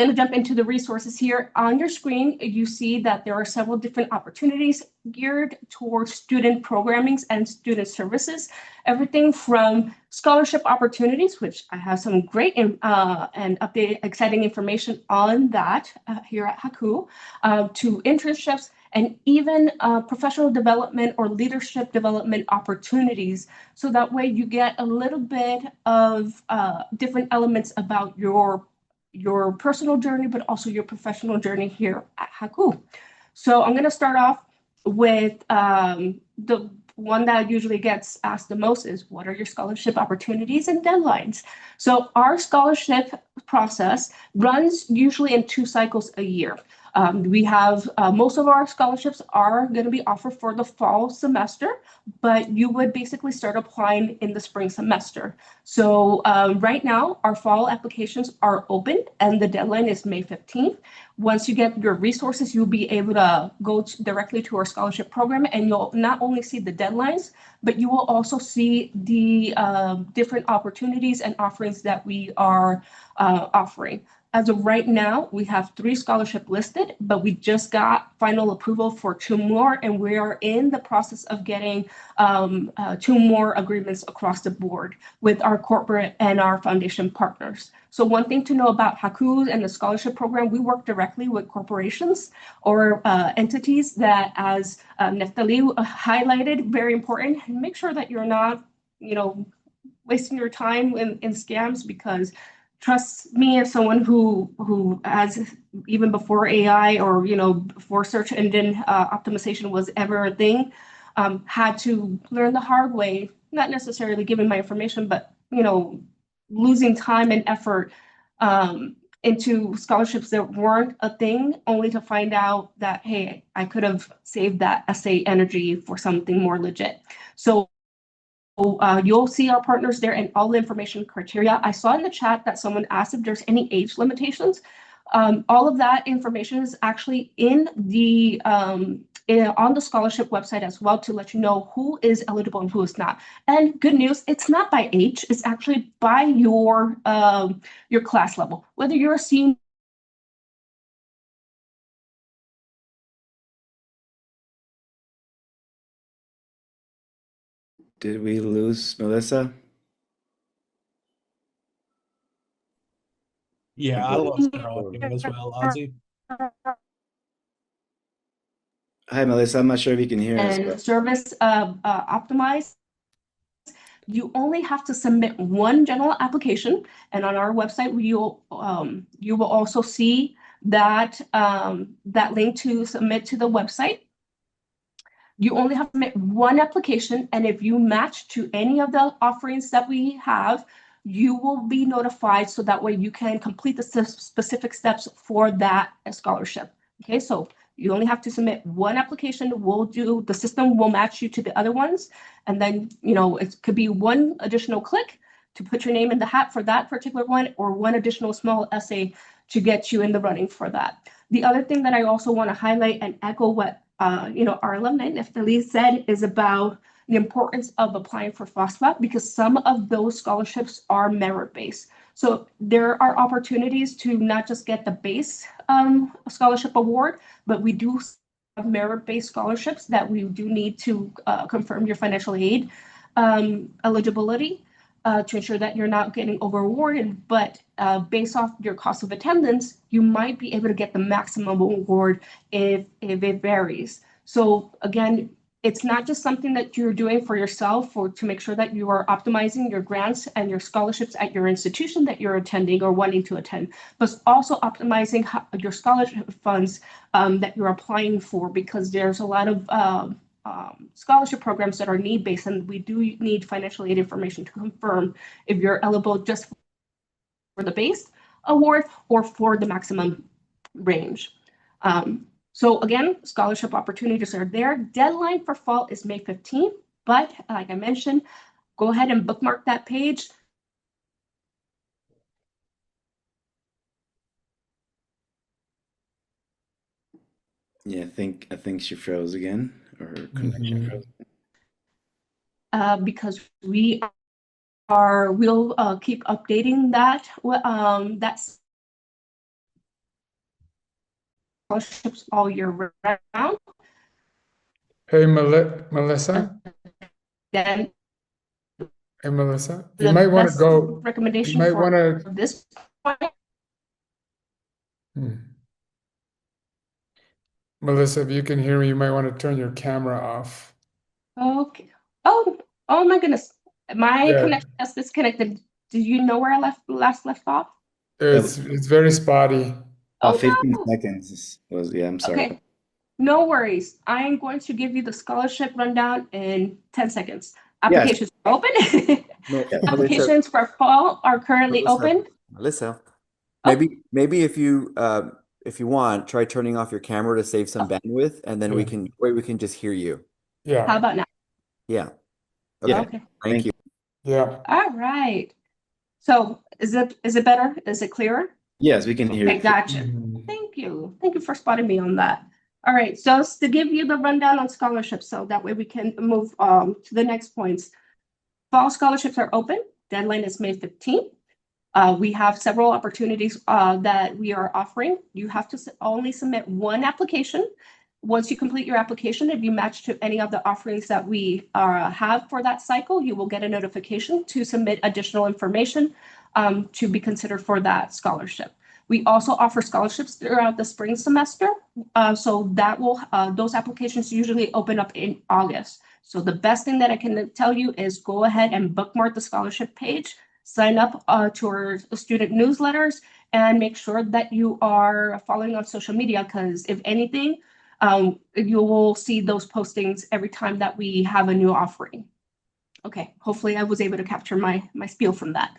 to jump into the resources here. On your screen, you see that there are several different opportunities geared towards student programmings and student services. Everything from scholarship opportunities, which I have some great and updated, exciting information on that here at HACU, to internships and even professional development or leadership development opportunities. So that way you get a little bit of different elements about your personal journey, but also your professional journey here at HACU. So I'm going to start off with the one that usually gets asked the most is, what are your scholarship opportunities and deadlines? So our scholarship process runs usually in 2 cycles a year. We have most of our scholarships are going to be offered for the fall semester, but you would basically start applying in the spring semester. So right now, our fall applications are open and the deadline is May 15th. Once you get your resources, you'll be able to go directly to our scholarship program, and you'll not only see the deadlines, but you will also see the different opportunities and offerings that we are offering. As of right now, we have 3 scholarships listed, but we just got final approval for 2 more, and we are in the process of getting 2 more agreements across the board with our corporate and our foundation partners. So one thing to know about HACU and the scholarship program, we work directly with corporations or entities that, as Neftali highlighted, very important. Make sure that you're not, wasting your time in scams, because trust me, as someone who has, even before AI or before search engine optimization was ever a thing, had to learn the hard way, not necessarily giving my information, but losing time and effort into scholarships that weren't a thing, only to find out that, hey, I could have saved that essay energy for something more legit. So you'll see our partners there and all the information criteria. I saw in the chat that someone asked if there's any age limitations. All of that information is actually in the on the scholarship website as well, to let you know who is eligible and who is not. And good news, it's not by age, it's actually by your class level. Whether you're a senior. Did we lose Melissa? Yeah, I lost her audio as well, Ozzy. Hi, Melissa. I'm not sure if you can hear us, And but service optimized, you only have to submit one general application, and on our website you will also see that that link to submit to the website. You only have to submit one application, and if you match to any of the offerings that we have, you will be notified, so that way you can complete the specific steps for that scholarship. Okay, so you only have to submit one application. The system will match you to the other ones, and then it could be one additional click to put your name in the hat for that particular one, or one additional small essay to get you in the running for that. The other thing that I also want to highlight and echo what our alumni Neftali said is about the importance of applying for FOSFA, because some of those scholarships are merit-based. So there are opportunities to not just get the base scholarship award, but we do have merit-based scholarships that we do need to confirm your financial aid eligibility to ensure that you're not getting over-awarded. But based off your cost of attendance, you might be able to get the maximum award if it varies. So again, it's not just something that you're doing for yourself or to make sure that you are optimizing your grants and your scholarships at your institution that you're attending or wanting to attend, but also optimizing your scholarship funds that you're applying for, because there's a lot of scholarship programs that are need-based, and we do need financial aid information to confirm if you're eligible just for the base award or for the maximum range. So again, scholarship opportunities are there. Deadline for fall is May 15th, but like I mentioned, go ahead and bookmark that page. yeah, I think she froze again, or her connection froze. Because we'll keep updating that. That's scholarships all year round. Hey, Melissa. Then Hey, Melissa. the You might want to best go. You recommendation might for want to. this point. Melissa, if you can hear me, you might want to turn your camera off. Okay. Oh, oh my goodness. My Yeah, connection is disconnected. Do you know where I last left off? Yeah, it's very spotty. about Oh 15 no. seconds was, yeah, I'm sorry. Okay. No worries. I'm going to give you the scholarship rundown in 10 seconds. Yes, Applications are open. Melissa, Applications for fall are currently Melissa, open. Melissa, Oh, maybe if you want, try turning off your camera to save some bandwidth, and then Yeah. we can just hear you. how Yeah. about now? Yeah. yeah, Okay. Okay. Thank thank you. you. Yeah. All right. So is it better? Is it clearer? Yes, we can hear Okay, you clear. gotcha. Mhm. Thank you. Thank you for spotting me on that. All right, so to give you the rundown on scholarships, so that way we can move to the next points. Fall scholarships are open. Deadline is May 15th. We have several opportunities that we are offering. You have to only submit one application. Once you complete your application, if you match to any of the offerings that we have for that cycle, you will get a notification to submit additional information to be considered for that scholarship. We also offer scholarships throughout the spring semester. So that will those applications usually open up in August. So the best thing that I can tell you is go ahead and bookmark the scholarship page, sign up to our student newsletters, and make sure that you are following on social media, because if anything, you will see those postings every time that we have a new offering. Okay, hopefully I was able to capture my spiel from that.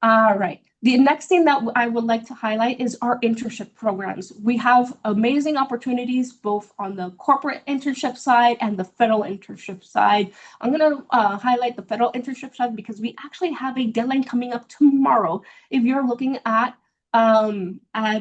All right. The next thing that I would like to highlight is our internship programs. We have amazing opportunities both on the corporate internship side and the federal internship side. I'm going to highlight the federal internship side because we actually have a deadline coming up tomorrow. If you're looking at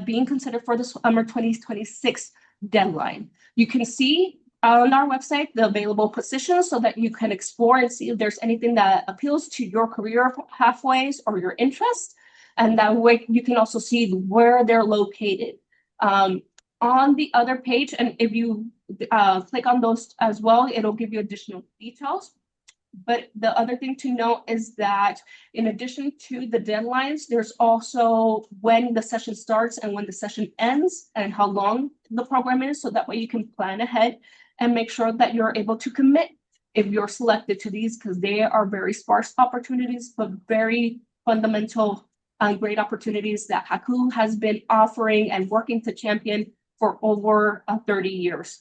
being considered for the summer 2026 deadline, you can see on our website the available positions so that you can explore and see if there's anything that appeals to your career pathways or your interests. And that way you can also see where they're located. On the other page, and if you click on those as well, it'll give you additional details. But the other thing to note is that in addition to the deadlines, there's also when the session starts and when the session ends and how long the program is. So that way you can plan ahead and make sure that you're able to commit if you're selected to these, because they are very sparse opportunities, but very fundamental and great opportunities that HACU has been offering and working to champion for over 30 years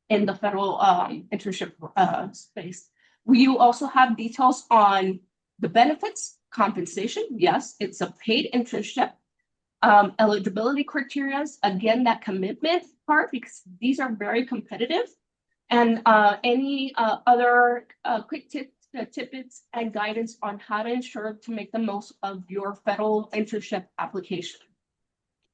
in the federal internship space. You also have details on the benefits, compensation. Yes, it's a paid internship. Eligibility criteria, again, that commitment part, because these are very competitive. And any other quick tidbits and guidance on how to ensure to make the most of your federal internship application.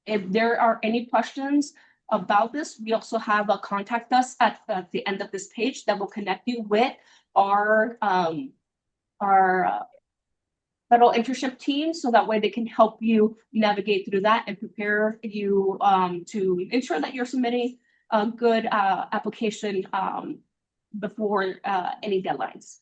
If there are any questions about this, we also have a contact us at the end of this page that will connect you with our federal internship team, so that way they can help you navigate through that and prepare you to ensure that you're submitting a good application before any deadlines.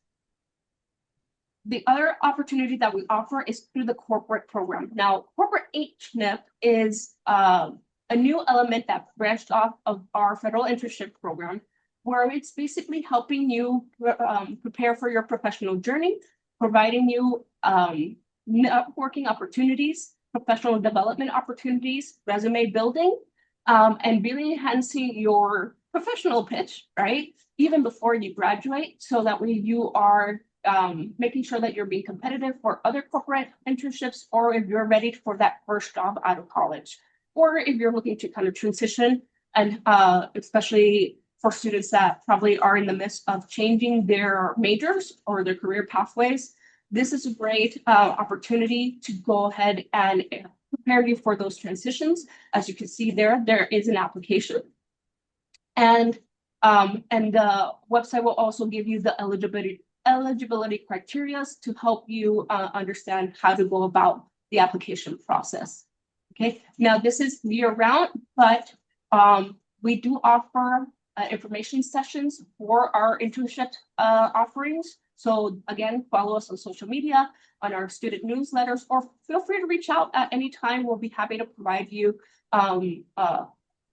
The other opportunity that we offer is through the corporate program. Now, corporate HNIP is a new element that branched off of our federal internship program, where it's basically helping you prepare for your professional journey, providing you networking opportunities, professional development opportunities, resume building, and really enhancing your professional pitch, right? Even before you graduate, so that way you are making sure that you're being competitive for other corporate internships, or if you're ready for that first job out of college, or if you're looking to kind of transition, and especially for students that probably are in the midst of changing their majors or their career pathways, this is a great opportunity to go ahead and prepare you for those transitions. As you can see there is an application. And the website will also give you the eligibility criteria to help you understand how to go about the application process. Okay, now this is year round, but we do offer information sessions for our internship offerings. So again, follow us on social media, on our student newsletters, or feel free to reach out at any time. We'll be happy to provide you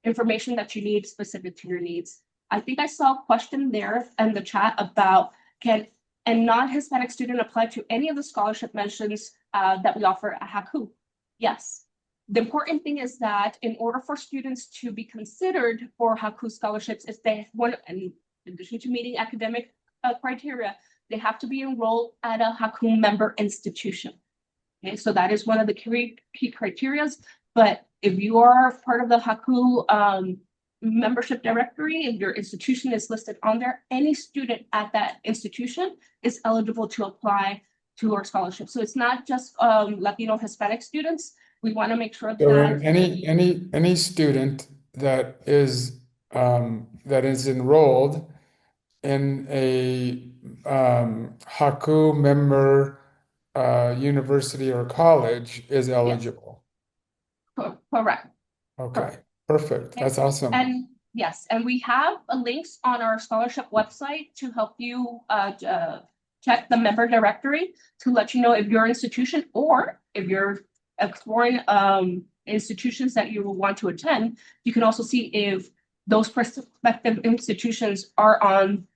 information that you need specific to your needs. I think I saw a question there in the chat about can a non-Hispanic student apply to any of the scholarship mentions that we offer at HACU? Yes. The important thing is that in order for students to be considered for HACU scholarships, if they want, in addition to meeting academic criteria, they have to be enrolled at a HACU member institution. Okay, so that is one of the key criteria. But if you are part of the HACU membership directory, if your institution is listed on there, any student at that institution is eligible to apply to our scholarship. So it's not just Latino Hispanic students. We want to make sure So that any student that is enrolled in a HACU member university or college is eligible. correct. Okay, perfect. That's awesome. And yes, and we have links on our scholarship website to help you check the member directory to let you know if your institution or if you're exploring institutions that you will want to attend. You can also see if those prospective institutions are on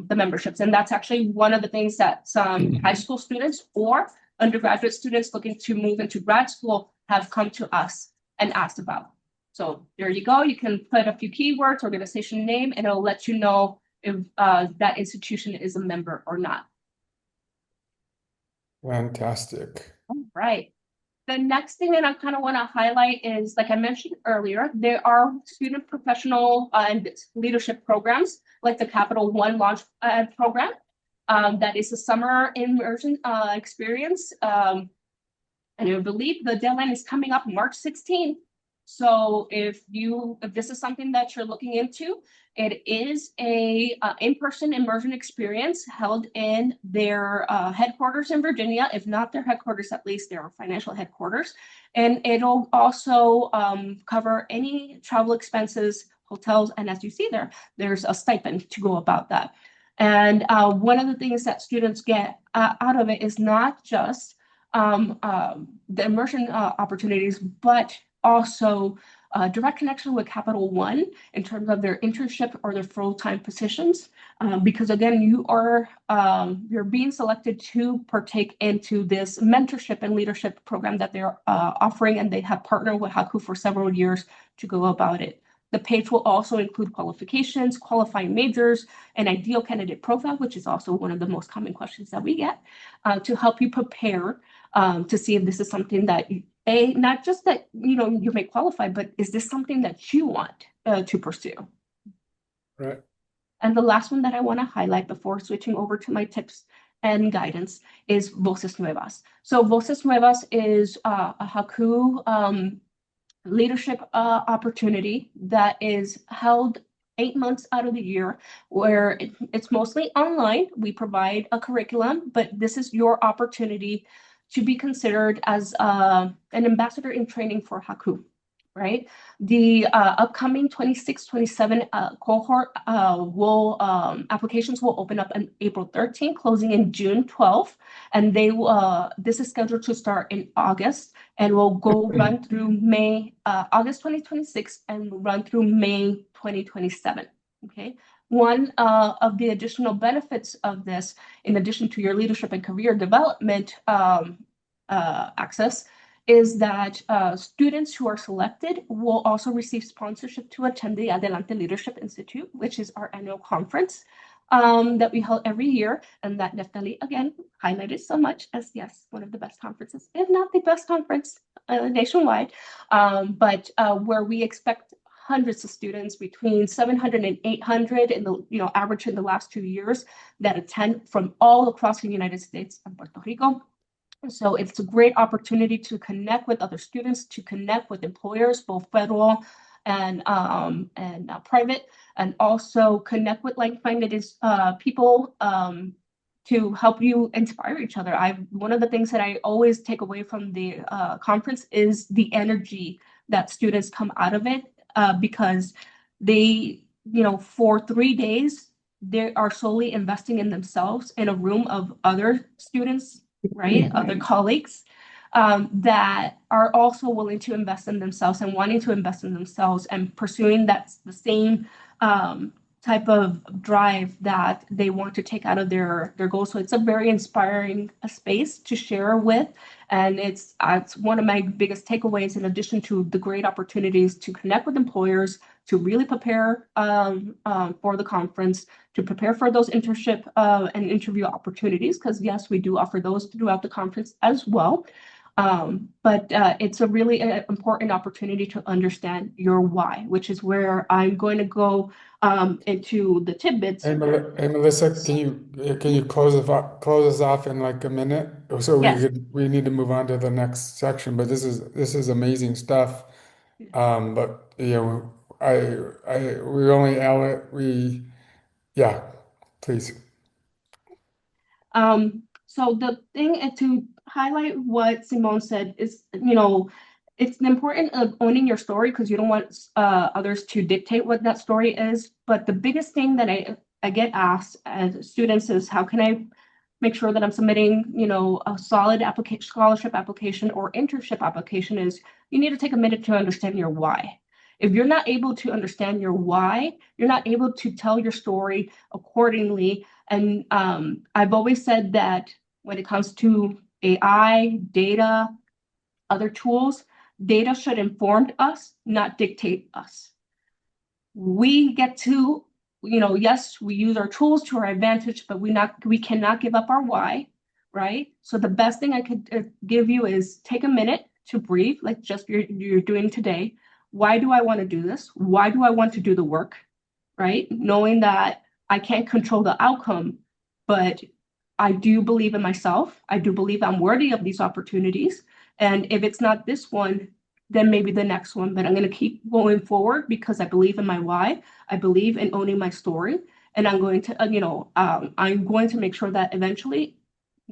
the memberships. And that's actually one of the things that some high school students or undergraduate students looking to move into grad school have come to us and asked about. So there you go. You can put a few keywords, organization name, and it'll let you know if that institution is a member or not. Fantastic. All right. The next thing that I kind of want to highlight is, like I mentioned earlier, there are student professional and leadership programs like the Capital One Launch program. That is a summer immersion experience. And I believe the deadline is coming up March 16th. So if this is something that you're looking into, it is a in-person immersion experience held in their headquarters in Virginia. If not their headquarters, at least their financial headquarters. And it'll also cover any travel expenses, hotels, and as you see there, there's a stipend to go about that. And one of the things that students get out of it is not just the immersion opportunities, but also direct connection with Capital One in terms of their internship or their full-time positions. Because again, you're being selected to partake into this mentorship and leadership program that they're offering, and they have partnered with HACU for several years to go about it. The page will also include qualifications, qualifying majors, an ideal candidate profile, which is also one of the most common questions that we get, to help you prepare to see if this is something that not just that you may qualify, but is this something that you want to pursue? Right. And the last one that I want to highlight before switching over to my tips and guidance is Voces Nuevas. So Voces Nuevas is a HACU leadership opportunity that is held 8 months out of the year, where it's mostly online. We provide a curriculum, but this is your opportunity to be considered as an ambassador in training for HACU, right? The upcoming 26-27 cohort applications will open up on April 13th, closing in June 12th, and this is scheduled to start in August and will run through August 2026 and run through May 2027. Okay. One of the additional benefits of this, in addition to your leadership and career development access, is that students who are selected will also receive sponsorship to attend the Adelante Leadership Institute, which is our annual conference that we hold every year, and that Neftali, again, highlighted so much as, yes, one of the best conferences, if not the best conference nationwide, but where we expect hundreds of students, between 700 and 800 in the average in the last 2 years, that attend from all across the United States and Puerto Rico. So it's a great opportunity to connect with other students, to connect with employers, both federal and private, and also connect with like-minded people to help you inspire each other. One of the things that I always take away from the conference is the energy that students come out of it, because they, for 3 days, they are solely investing in themselves in a room of other students, right? Other colleagues, that are also willing to invest in themselves and wanting to invest in themselves and pursuing the same type of drive that they want to take out of their goals. So it's a very inspiring space to share with. And it's one of my biggest takeaways, in addition to the great opportunities to connect with employers, to really prepare for the conference, to prepare for those internship and interview opportunities, because yes, we do offer those throughout the conference as well. But it's a really important opportunity to understand your why, which is where I'm going to go into the tidbits. Hey, Melissa, can you close us off in like a minute? So Yes. we need to move on to the next section, but this is amazing stuff. But we only yeah, please. So the thing to highlight what Simone said is, it's important of owning your story, because you don't want others to dictate what that story is. But the biggest thing that I get asked as students is, how can I make sure that I'm submitting, a solid application, scholarship application or internship application, is you need to take a minute to understand your why. If you're not able to understand your why, you're not able to tell your story accordingly. And I've always said that when it comes to AI, data, other tools, data should inform us, not dictate us. We get to, yes, we use our tools to our advantage, but we cannot give up our why, right? So the best thing I could give you is take a minute to breathe, like just you're doing today. Why do I want to do this? Why do I want to do the work, right? Knowing that I can't control the outcome, but I do believe in myself. I do believe I'm worthy of these opportunities. And if it's not this one, then maybe the next one. But I'm going to keep going forward because I believe in my why. I believe in owning my story. And I'm going to, I'm going to make sure that eventually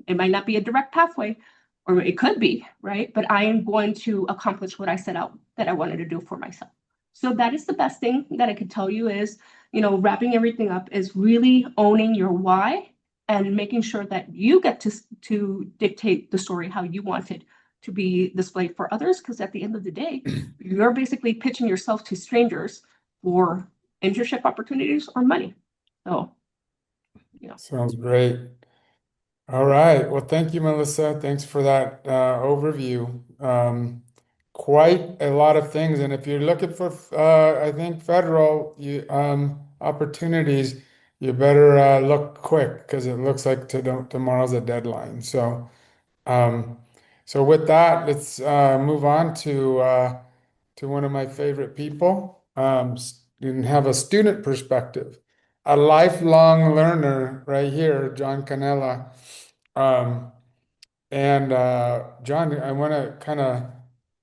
it might not be a direct pathway, or it could be, right? But I am going to accomplish what I set out that I wanted to do for myself. So that is the best thing that I could tell you is, wrapping everything up is really owning your why and making sure that you get to dictate the story how you want it to be displayed for others. Because at the end of the day, you're basically pitching yourself to strangers for internship opportunities or money. So, Sounds great. All right. Well, thank you, Melissa. Thanks for that overview. Quite a lot of things. And if you're looking for, I think, federal opportunities, you better look quick, because it looks like tomorrow's a deadline. Um, so with that, let's move on to one of my favorite people, and have a student perspective, a lifelong learner right here, John Canella. Um, and John, I want to kind of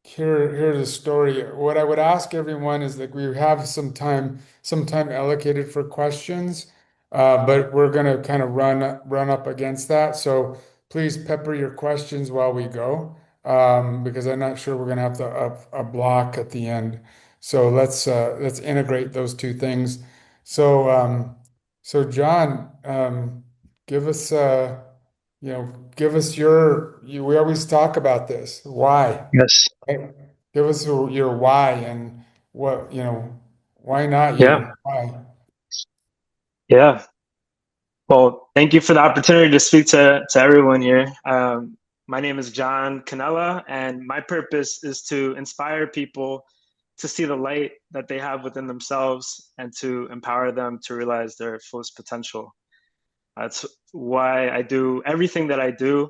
hear the story. What I would ask everyone is that we have some time allocated for questions, but we're going to kind of run up against that. So please pepper your questions while we go, because I'm not sure we're going to have a block at the end. So let's integrate those two things. So so John, give us give us we always talk about this. Why? Yes. Right? Give us your why, and what, why not Yeah. you? Why? Yeah. Well, thank you for the opportunity to speak to everyone here. My name is John Canella, and my purpose is to inspire people to see the light that they have within themselves and to empower them to realize their fullest potential. That's why I do everything that I do.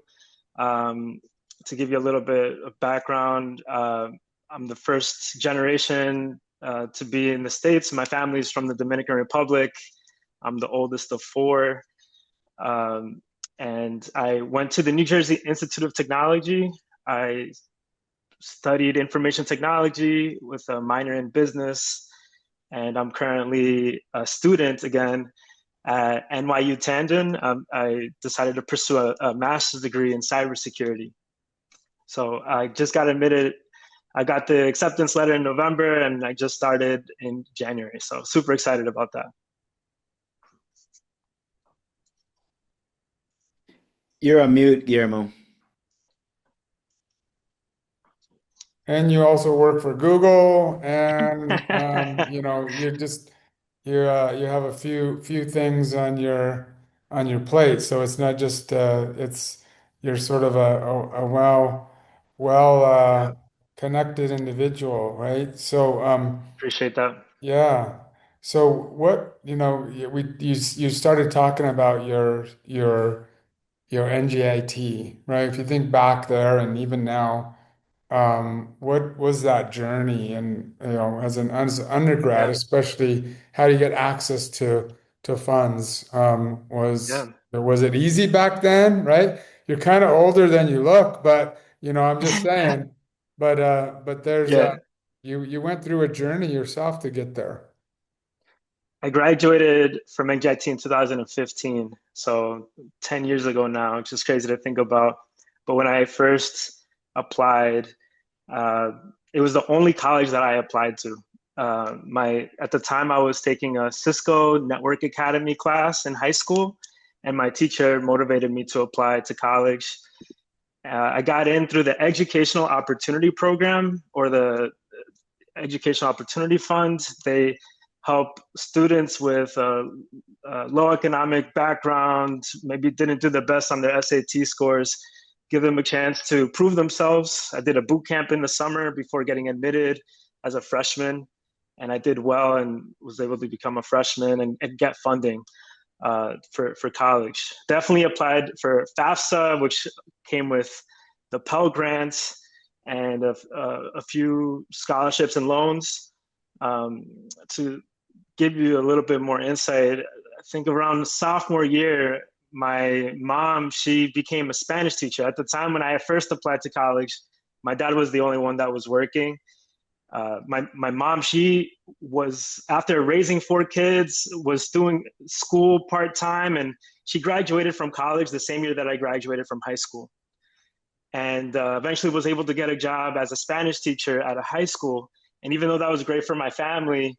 To give you a little bit of background, I'm the first generation to be in the States. My family's from the Dominican Republic. I'm the oldest of four. And I went to the New Jersey Institute of Technology. I studied information technology with a minor in business. And I'm currently a student again at NYU Tandon. I decided to pursue a master's degree in cybersecurity. So I just got admitted. I got the acceptance letter in November, and I just started in January. So super excited about that. You're on mute, Guillermo. and you also work for Google, and you have a few things on your plate. So it's not just it's you're sort of a well Yeah, connected individual, right? So appreciate that. yeah. So what, you started talking about your NGIT, right? If you think back there and even now, what was that journey? And as as an undergrad, Yeah, especially, how do you get access to funds? yeah, Was it easy back then, right? You're kind of older than you look, but I'm just saying. But there's yeah. you went through a journey yourself to get there. I graduated from NJIT in 2015, so 10 years ago now, which is crazy to think about. But when I first applied, uh, it was the only college that I applied to. At the time, I was taking a Cisco Network Academy class in high school, and my teacher motivated me to apply to college. I got in through the Educational Opportunity Program, or the Educational Opportunity Fund. They help students with low economic background, maybe didn't do the best on their SAT scores, give them a chance to prove themselves. I did a boot camp in the summer before getting admitted as a freshman, and I did well and was able to become a freshman and get funding for college. Definitely applied for FAFSA, which came with the Pell Grants and a few scholarships and loans. To give you a little bit more insight, I think around sophomore year, my mom, she became a Spanish teacher. At the time when I first applied to college, my dad was the only one that was working. My mom, she was, after raising 4 kids, was doing school part-time, and she graduated from college the same year that I graduated from high school, and eventually was able to get a job as a Spanish teacher at a high school. And even though that was great for my family,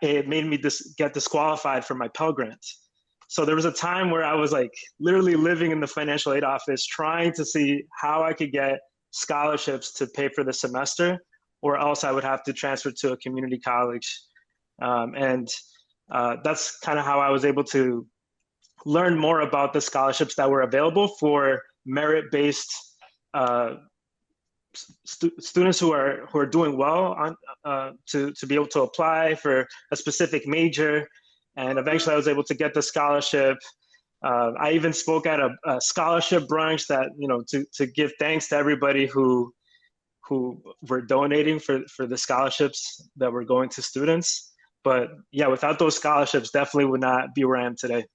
it made me get disqualified from my Pell Grant. So there was a time where I was like literally living in the financial aid office trying to see how I could get scholarships to pay for the semester, or else I would have to transfer to a community college. And that's kind of how I was able to learn more about the scholarships that were available for merit-based uh, students who are doing well on to be able to apply for a specific major. And eventually I was able to get the scholarship. I even spoke at a scholarship brunch that, to give thanks to everybody who were donating for the scholarships that were going to students. But yeah, without those scholarships, definitely would not be where I am today.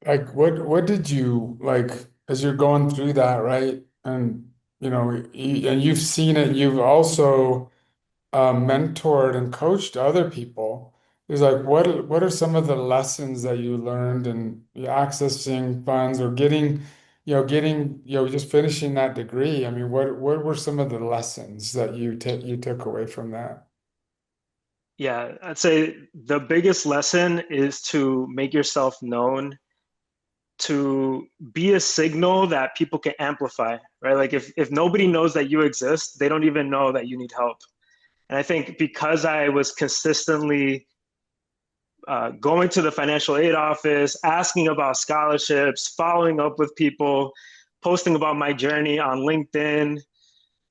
Like, what did you like as you're going through that, right? And and you've seen it. You've also mentored and coached other people. Is like, what are some of the lessons that you learned in accessing funds or just finishing that degree? I mean, what were some of the lessons that you took away from that? Yeah, I'd say the biggest lesson is to make yourself known, to be a signal that people can amplify, right? Like if nobody knows that you exist, they don't even know that you need help. And I think because I was consistently going to the financial aid office, asking about scholarships, following up with people, posting about my journey on LinkedIn.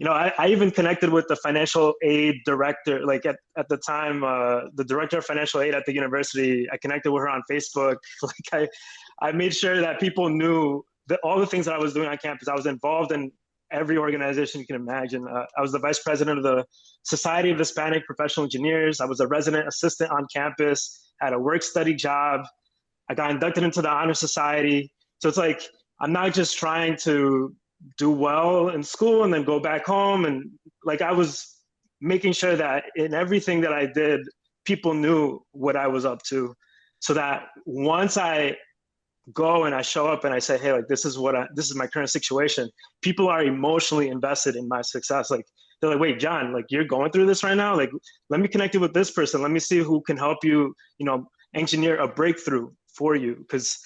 I even connected with the financial aid director, like at the time, the director of financial aid at the university. I connected with her on Facebook. I made sure that people knew that all the things that I was doing on campus. I was involved in every organization you can imagine. I was the vice president of the Society of Hispanic Professional Engineers. I was a resident assistant on campus, had a work study job. I got inducted into the Honor Society. So it's like, I'm not just trying to do well in school and then go back home. And like, I was making sure that in everything that I did, people knew what I was up to, so that once I go and I show up and I say, hey, like, this is my current situation, people are emotionally invested in my success. Like, they're like, wait, John, like, you're going through this right now? Like, let me connect you with this person. Let me see who can help you, engineer a breakthrough for you. Because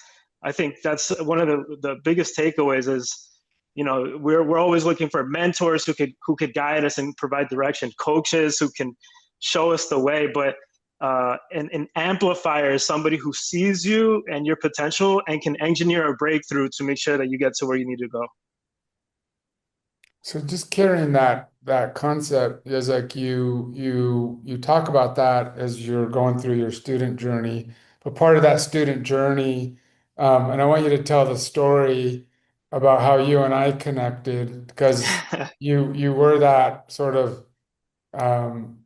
I think that's one of the biggest takeaways is, we're always looking for mentors who could guide us and provide direction, coaches who can show us the way. But an amplifier is somebody who sees you and your potential and can engineer a breakthrough to make sure that you get to where you need to go. So just carrying that concept is like you talk about that as you're going through your student journey, but part of that student journey, and I want you to tell the story about how you and I connected because you were that sort of kind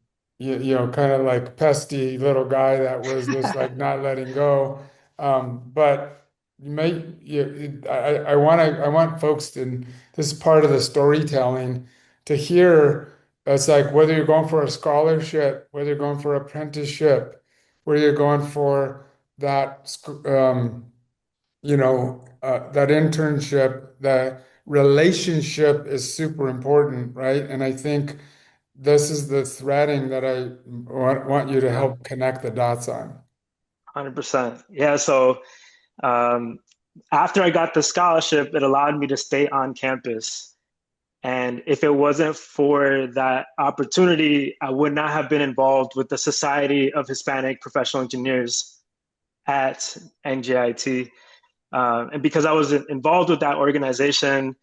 of like pesty little guy that was just like not letting go. But I want folks to, this is part of the storytelling to hear. It's like whether you're going for a scholarship, whether you're going for apprenticeship, whether you're going for that, that internship, the relationship is super important, right? And I think this is the threading that I want you to Yeah, help connect the dots on. 100%. Yeah. So after I got the scholarship, it allowed me to stay on campus. And if it wasn't for that opportunity, I would not have been involved with the Society of Hispanic Professional Engineers at NJIT. And because I was involved with that organization,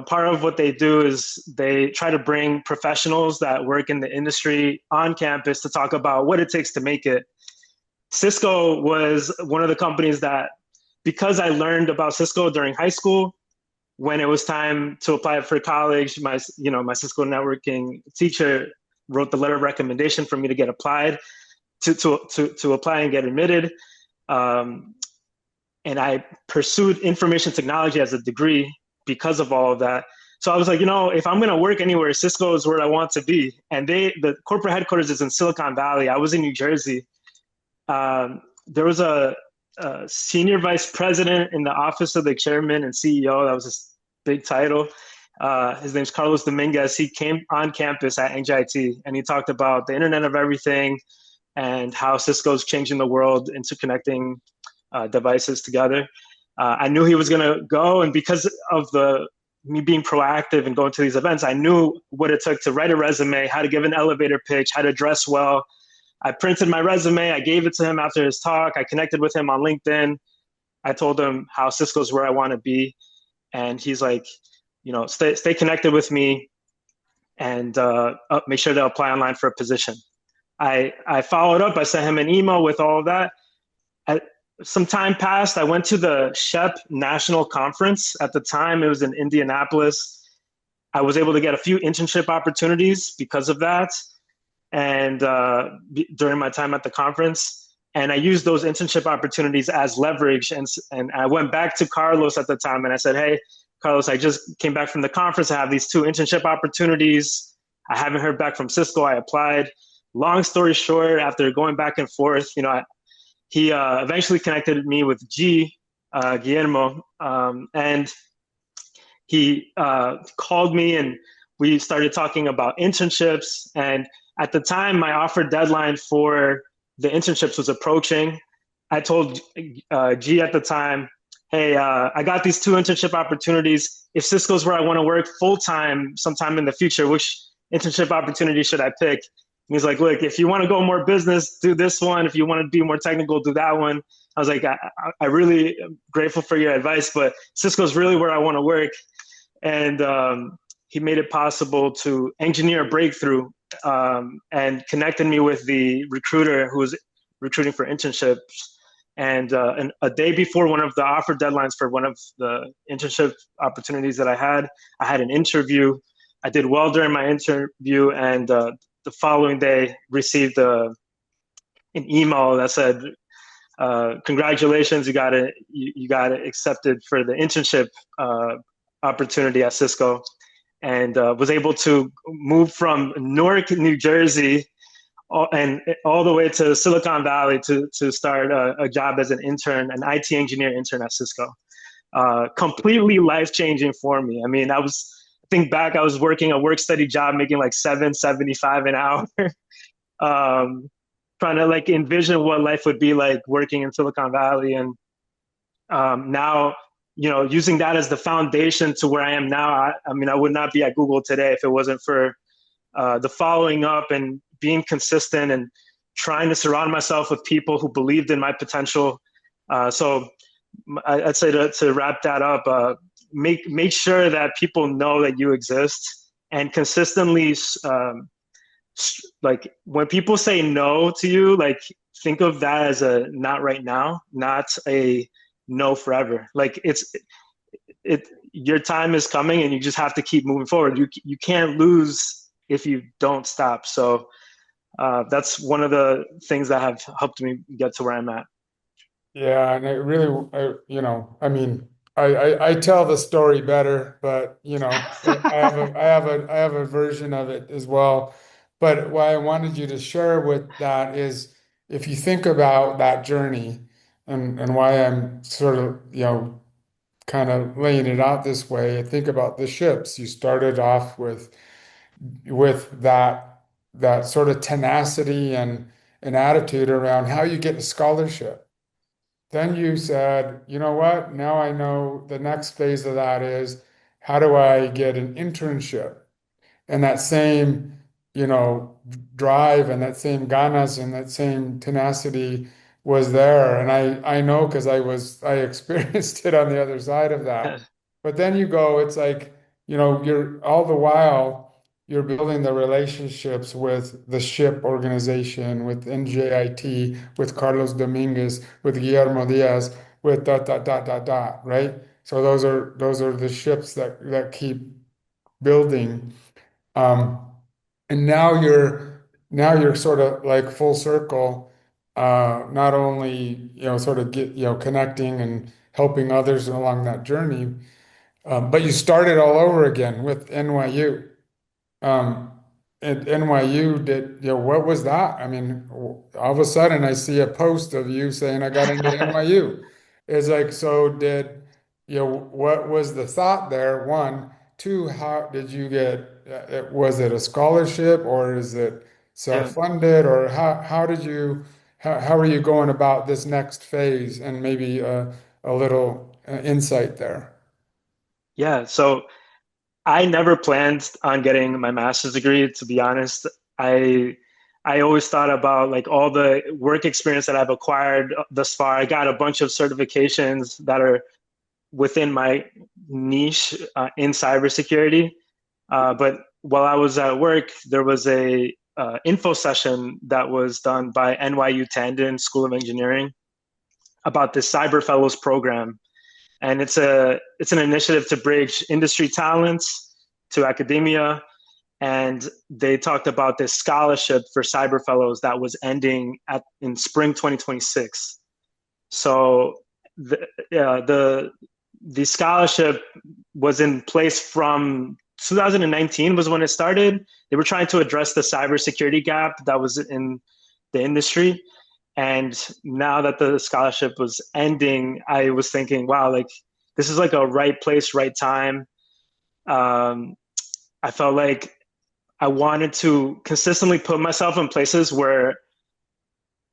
part of what they do is they try to bring professionals that work in the industry on campus to talk about what it takes to make it. Cisco was one of the companies that, because I learned about Cisco during high school, when it was time to apply for college, my Cisco networking teacher wrote the letter of recommendation for me to get applied to apply and get admitted. And I pursued information technology as a degree because of all of that. So I was like, if I'm going to work anywhere, Cisco is where I want to be. And the corporate headquarters is in Silicon Valley. I was in New Jersey. There was a senior vice president in the office of the chairman and CEO. That was his big title. His name's Carlos Dominguez. He came on campus at NJIT and he talked about the Internet of Everything and how Cisco's changing the world, interconnecting devices together. I knew he was going to go, and because of me being proactive and going to these events, I knew what it took to write a resume, how to give an elevator pitch, how to dress well. I printed my resume. I gave it to him after his talk. I connected with him on LinkedIn. I told him how Cisco's where I want to be. And he's like, stay connected with me and make sure to apply online for a position. I followed up. I sent him an email with all of that. Some time passed. I went to the SHEP National Conference. At the time, it was in Indianapolis. I was able to get a few internship opportunities because of that. And during my time at the conference, and I used those internship opportunities as leverage. And I went back to Carlos at the time and I said, hey, Carlos, I just came back from the conference. I have these 2 internship opportunities. I haven't heard back from Cisco. I applied. Long story short, after going back and forth, he eventually connected me with Guillermo, and he called me and we started talking about internships. And at the time, my offer deadline for the internships was approaching. I told G at the time, hey, I got these 2 internship opportunities. If Cisco's where I want to work full-time sometime in the future, which internship opportunity should I pick? And he's like, look, if you want to go more business, do this one. If you want to be more technical, do that one. I was like, I really am grateful for your advice, but Cisco's really where I want to work. And he made it possible to engineer a breakthrough and connected me with the recruiter who was recruiting for internships. And a day before one of the offer deadlines for one of the internship opportunities that I had an interview. I did well during my interview, and the following day received an email that said, congratulations, you got accepted for the internship opportunity at Cisco, and was able to move from Newark, New Jersey, and all the way to Silicon Valley to start a job as an intern, an IT engineer intern at Cisco. Completely life-changing for me. I mean, think back, I was working a work-study job, making like $7.75 an hour, trying to like envision what life would be like working in Silicon Valley. And now, using that as the foundation to where I am now. I mean, I would not be at Google today if it wasn't for the following up and being consistent and trying to surround myself with people who believed in my potential. So I'd say to wrap that up, make sure that people know that you exist, and consistently, like when people say no to you, like think of that as a not right now, not a no forever. Like your time is coming, and you just have to keep moving forward. You can't lose if you don't stop. So that's one of the things that have helped me get to where I'm at. Yeah, and it really, I mean, I tell the story better, but I have a version of it as well. But what I wanted you to share with that is, if you think about that journey, and why I'm sort of, kind of laying it out this way. Think about the ships. You started off with that sort of tenacity and an attitude around how you get a scholarship. Then you said, you know what? Now I know the next phase of that is, how do I get an internship? And that same, drive and that same ganas and that same tenacity was there. And I know because I experienced it on the other side of that. But then you go, it's like, you're all the while you're building the relationships with the SHIP organization, with NJIT, with Carlos Dominguez, with Guillermo Diaz, with dot dot dot dot dot, right? So those are the ships that keep building. Um, and now you're sort of like full circle, not only, sort of connecting and helping others along that journey, but you started all over again with NYU. Um, at NYU, what was that? I mean, all of a sudden I see a post of you saying I got into NYU. It's like, so what was the thought there? One, two, how did you get, was it a scholarship, or is it Yeah. self-funded, or how are you going about this next phase, and maybe a little insight there? Yeah. So I never planned on getting my master's degree, to be honest. I I always thought about like all the work experience that I've acquired thus far. I got a bunch of certifications that are within my niche in cybersecurity. But while I was at work, there was a info session that was done by NYU Tandon School of Engineering about this Cyber Fellows program, and it's an initiative to bridge industry talents to academia. And they talked about this scholarship for cyber fellows that was ending in spring 2026. So the scholarship was in place from 2019 was when it started. They were trying to address the cybersecurity gap that was in the industry. And now that the scholarship was ending, I was thinking, wow, like this is like a right place, right time. I felt like I wanted to consistently put myself in places where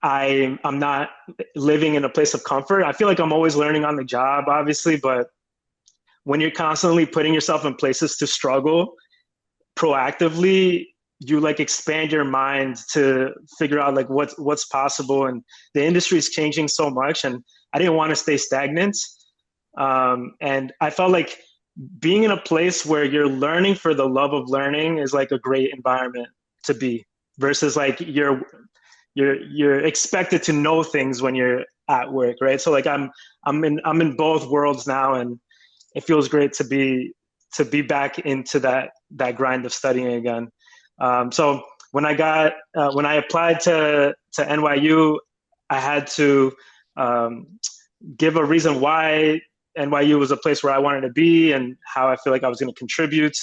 I'm not living in a place of comfort. I feel like I'm always learning on the job, obviously, but when you're constantly putting yourself in places to struggle proactively, you like expand your mind to figure out like what's possible. And the industry is changing so much, and I didn't want to stay stagnant. And I felt like being in a place where you're learning for the love of learning is like a great environment to be, versus like you're expected to know things when you're at work, right? So like I'm in both worlds now, and it feels great to be back into that grind of studying again. So when I applied to NYU, I had to give a reason why NYU was a place where I wanted to be and how I feel like I was going to contribute.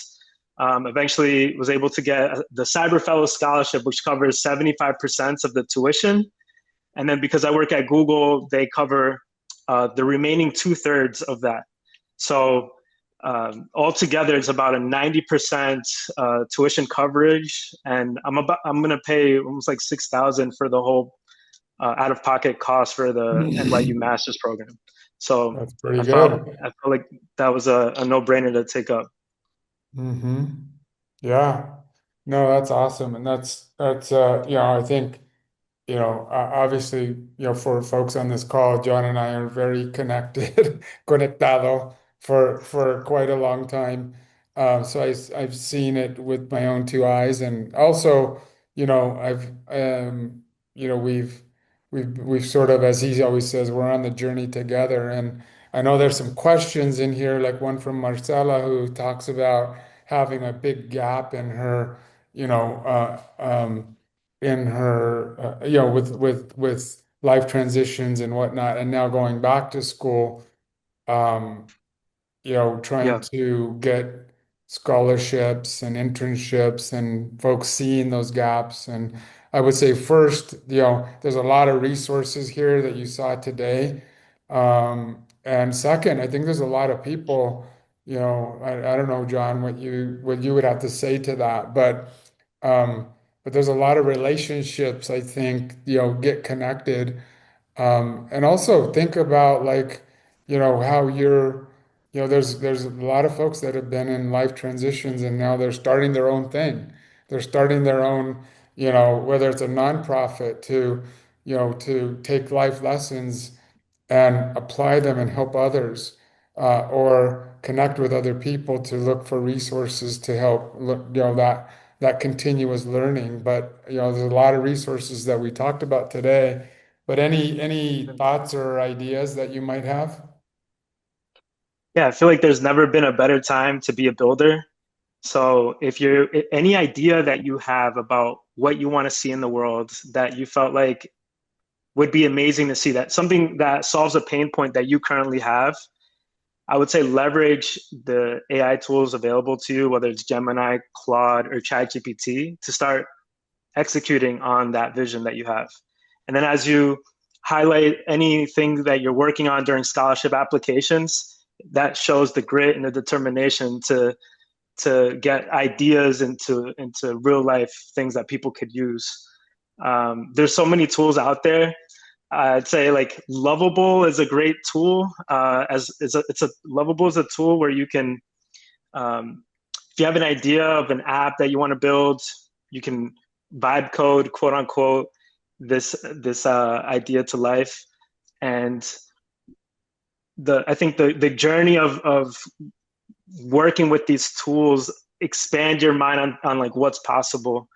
Eventually was able to get the Cyber Fellow Scholarship, which covers 75% of the tuition. And then because I work at Google, they cover the remaining 2/3 of that. So altogether, it's about a 90% tuition coverage, and I'm going to pay almost like $6,000 for the whole out-of-pocket cost for the NYU master's program. So That's pretty good. I felt like that was a no-brainer to take up. Hmm. Yeah. No, that's awesome. And that's I think, obviously, for folks on this call, John and I are very connected, conectado for quite a long time. So I've seen it with my own two eyes, and also, I've we've sort of, as he always says, we're on the journey together. And I know there's some questions in here, like one from Marcela, who talks about having a big gap in her, you know, in her, with life transitions and whatnot, and now going back to school. Um, trying Yeah. to get scholarships and internships and folks seeing those gaps. And I would say first, there's a lot of resources here that you saw today. And second, I think there's a lot of people, I don't know, John, what you would have to say to that, but there's a lot of relationships, I think, get connected. And also think about, like, how there's a lot of folks that have been in life transitions and now they're starting their own thing. They're starting their own, whether it's a nonprofit to take life lessons and apply them and help others, or connect with other people to look for resources to help look, that continuous learning. But there's a lot of resources that we talked about today. But any thoughts or ideas that you might have? Yeah, I feel like there's never been a better time to be a builder. So if you're any idea that you have about what you want to see in the world that you felt like would be amazing to see, that something that solves a pain point that you currently have, I would say leverage the AI tools available to you, whether it's Gemini, Claude, or ChatGPT, to start executing on that vision that you have. And then as you highlight anything that you're working on during scholarship applications, that shows the grit and the determination to get ideas into real life things that people could use. There's so many tools out there. I'd say like Lovable is a great tool. Lovable is a tool where you can, if you have an idea of an app that you want to build, you can vibe code, quote unquote, this idea to life. And I think the journey of working with these tools expand your mind on like what's possible.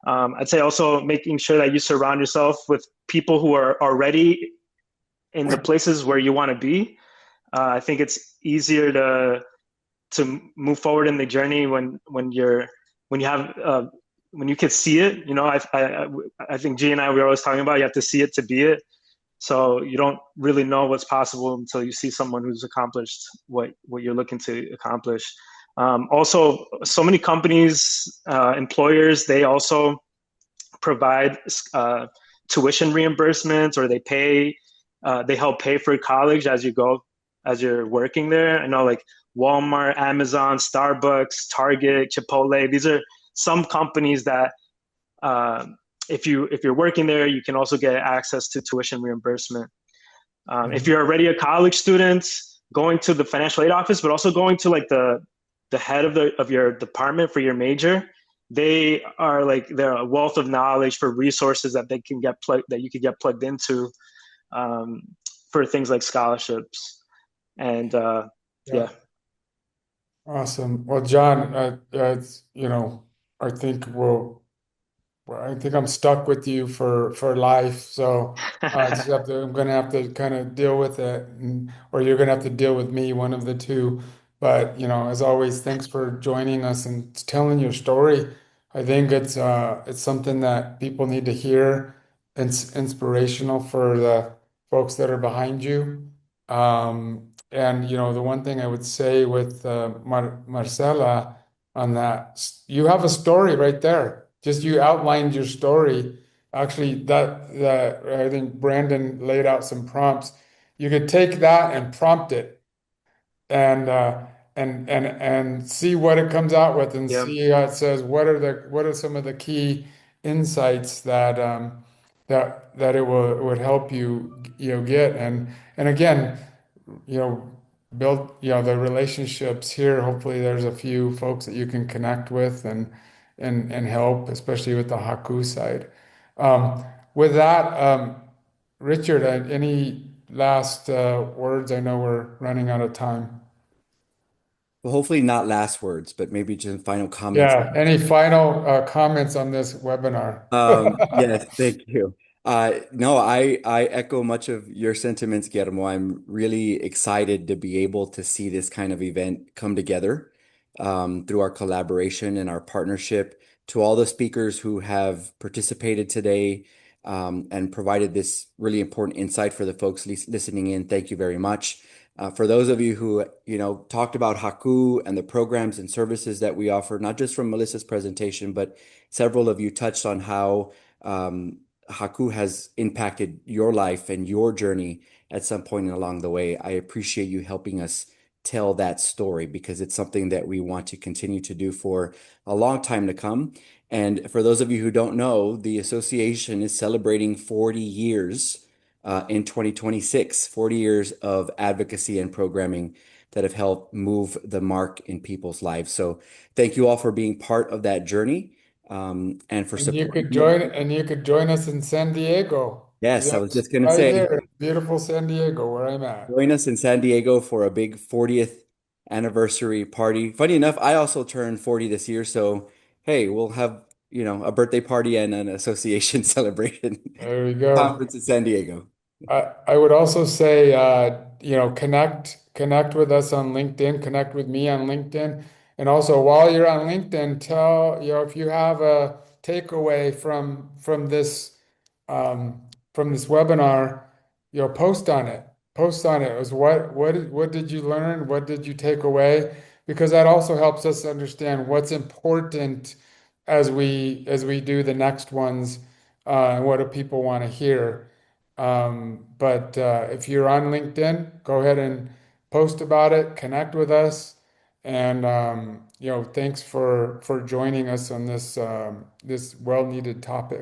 I'd say also making sure that you surround yourself with people who are already in the places where you want to be. I think it's easier to move forward in the journey when you have when you can see it. I think G and I, we were always talking about, you have to see it to be it. So you don't really know what's possible until you see someone who's accomplished what you're looking to accomplish. Also, so many companies, employers, they also provide tuition reimbursements, or they help pay for college as you're working there. I know like Walmart, Amazon, Starbucks, Target, Chipotle. These are some companies that if you're working there, you can also get access to tuition reimbursement. If you're already a college student, going to the financial aid office, but also going to like the head of your department for your major, they're a wealth of knowledge for resources that you could get plugged into, for things like scholarships. And yeah. Awesome. Well, John, I think I think I'm stuck with you for life. So I'm gonna have to kind of deal with it, or you're gonna have to deal with me, one of the two. But as always, thanks for joining us and telling your story. I think it's something that people need to hear. It's inspirational for the folks that are behind you. And the one thing I would say with Marcela on that, you have a story right there. Just you outlined your story. Actually, that I think Brandon laid out some prompts. You could take that and prompt it, and and see what it comes out with, and Yeah. see how it says what are some of the key insights that it would help you get. And again, build the relationships here. Hopefully there's a few folks that you can connect with and help, especially with the HACU side. With that, Richard, any last words? I know we're running out of time. Well, hopefully not last words, but maybe just final comments. Yeah, any final comments on this webinar? Yes, thank you. No, I echo much of your sentiments, Guillermo. I'm really excited to be able to see this kind of event come together through our collaboration and our partnership. To all the speakers who have participated today and provided this really important insight for the folks listening in, thank you very much. For those of you who, talked about HACU and the programs and services that we offer, not just from Melissa's presentation, but several of you touched on how HACU has impacted your life and your journey at some point along the way. I appreciate you helping us tell that story because it's something that we want to continue to do for a long time to come. And for those of you who don't know, the association is celebrating 40 years in 2026, 40 years of advocacy and programming that have helped move the mark in people's lives. So thank you all for being part of that journey and for supporting it. And you could join us in San Diego. Yes, I was Yes, just going to right say, here, beautiful San Diego, where I'm at. join us in San Diego for a big 40th anniversary party. Funny enough, I also turned 40 this year, so hey, we'll have, a birthday party and an association celebration There we go. conference in San Diego. I would also say, connect with us on LinkedIn, connect with me on LinkedIn. And also while you're on LinkedIn, if you have a takeaway from this webinar, post on it. Post on it. It was what did you learn? What did you take away? Because that also helps us understand what's important as we do the next ones, and what do people want to hear. But if you're on LinkedIn, go ahead and post about it, connect with us, and thanks for joining us on this well-needed topic.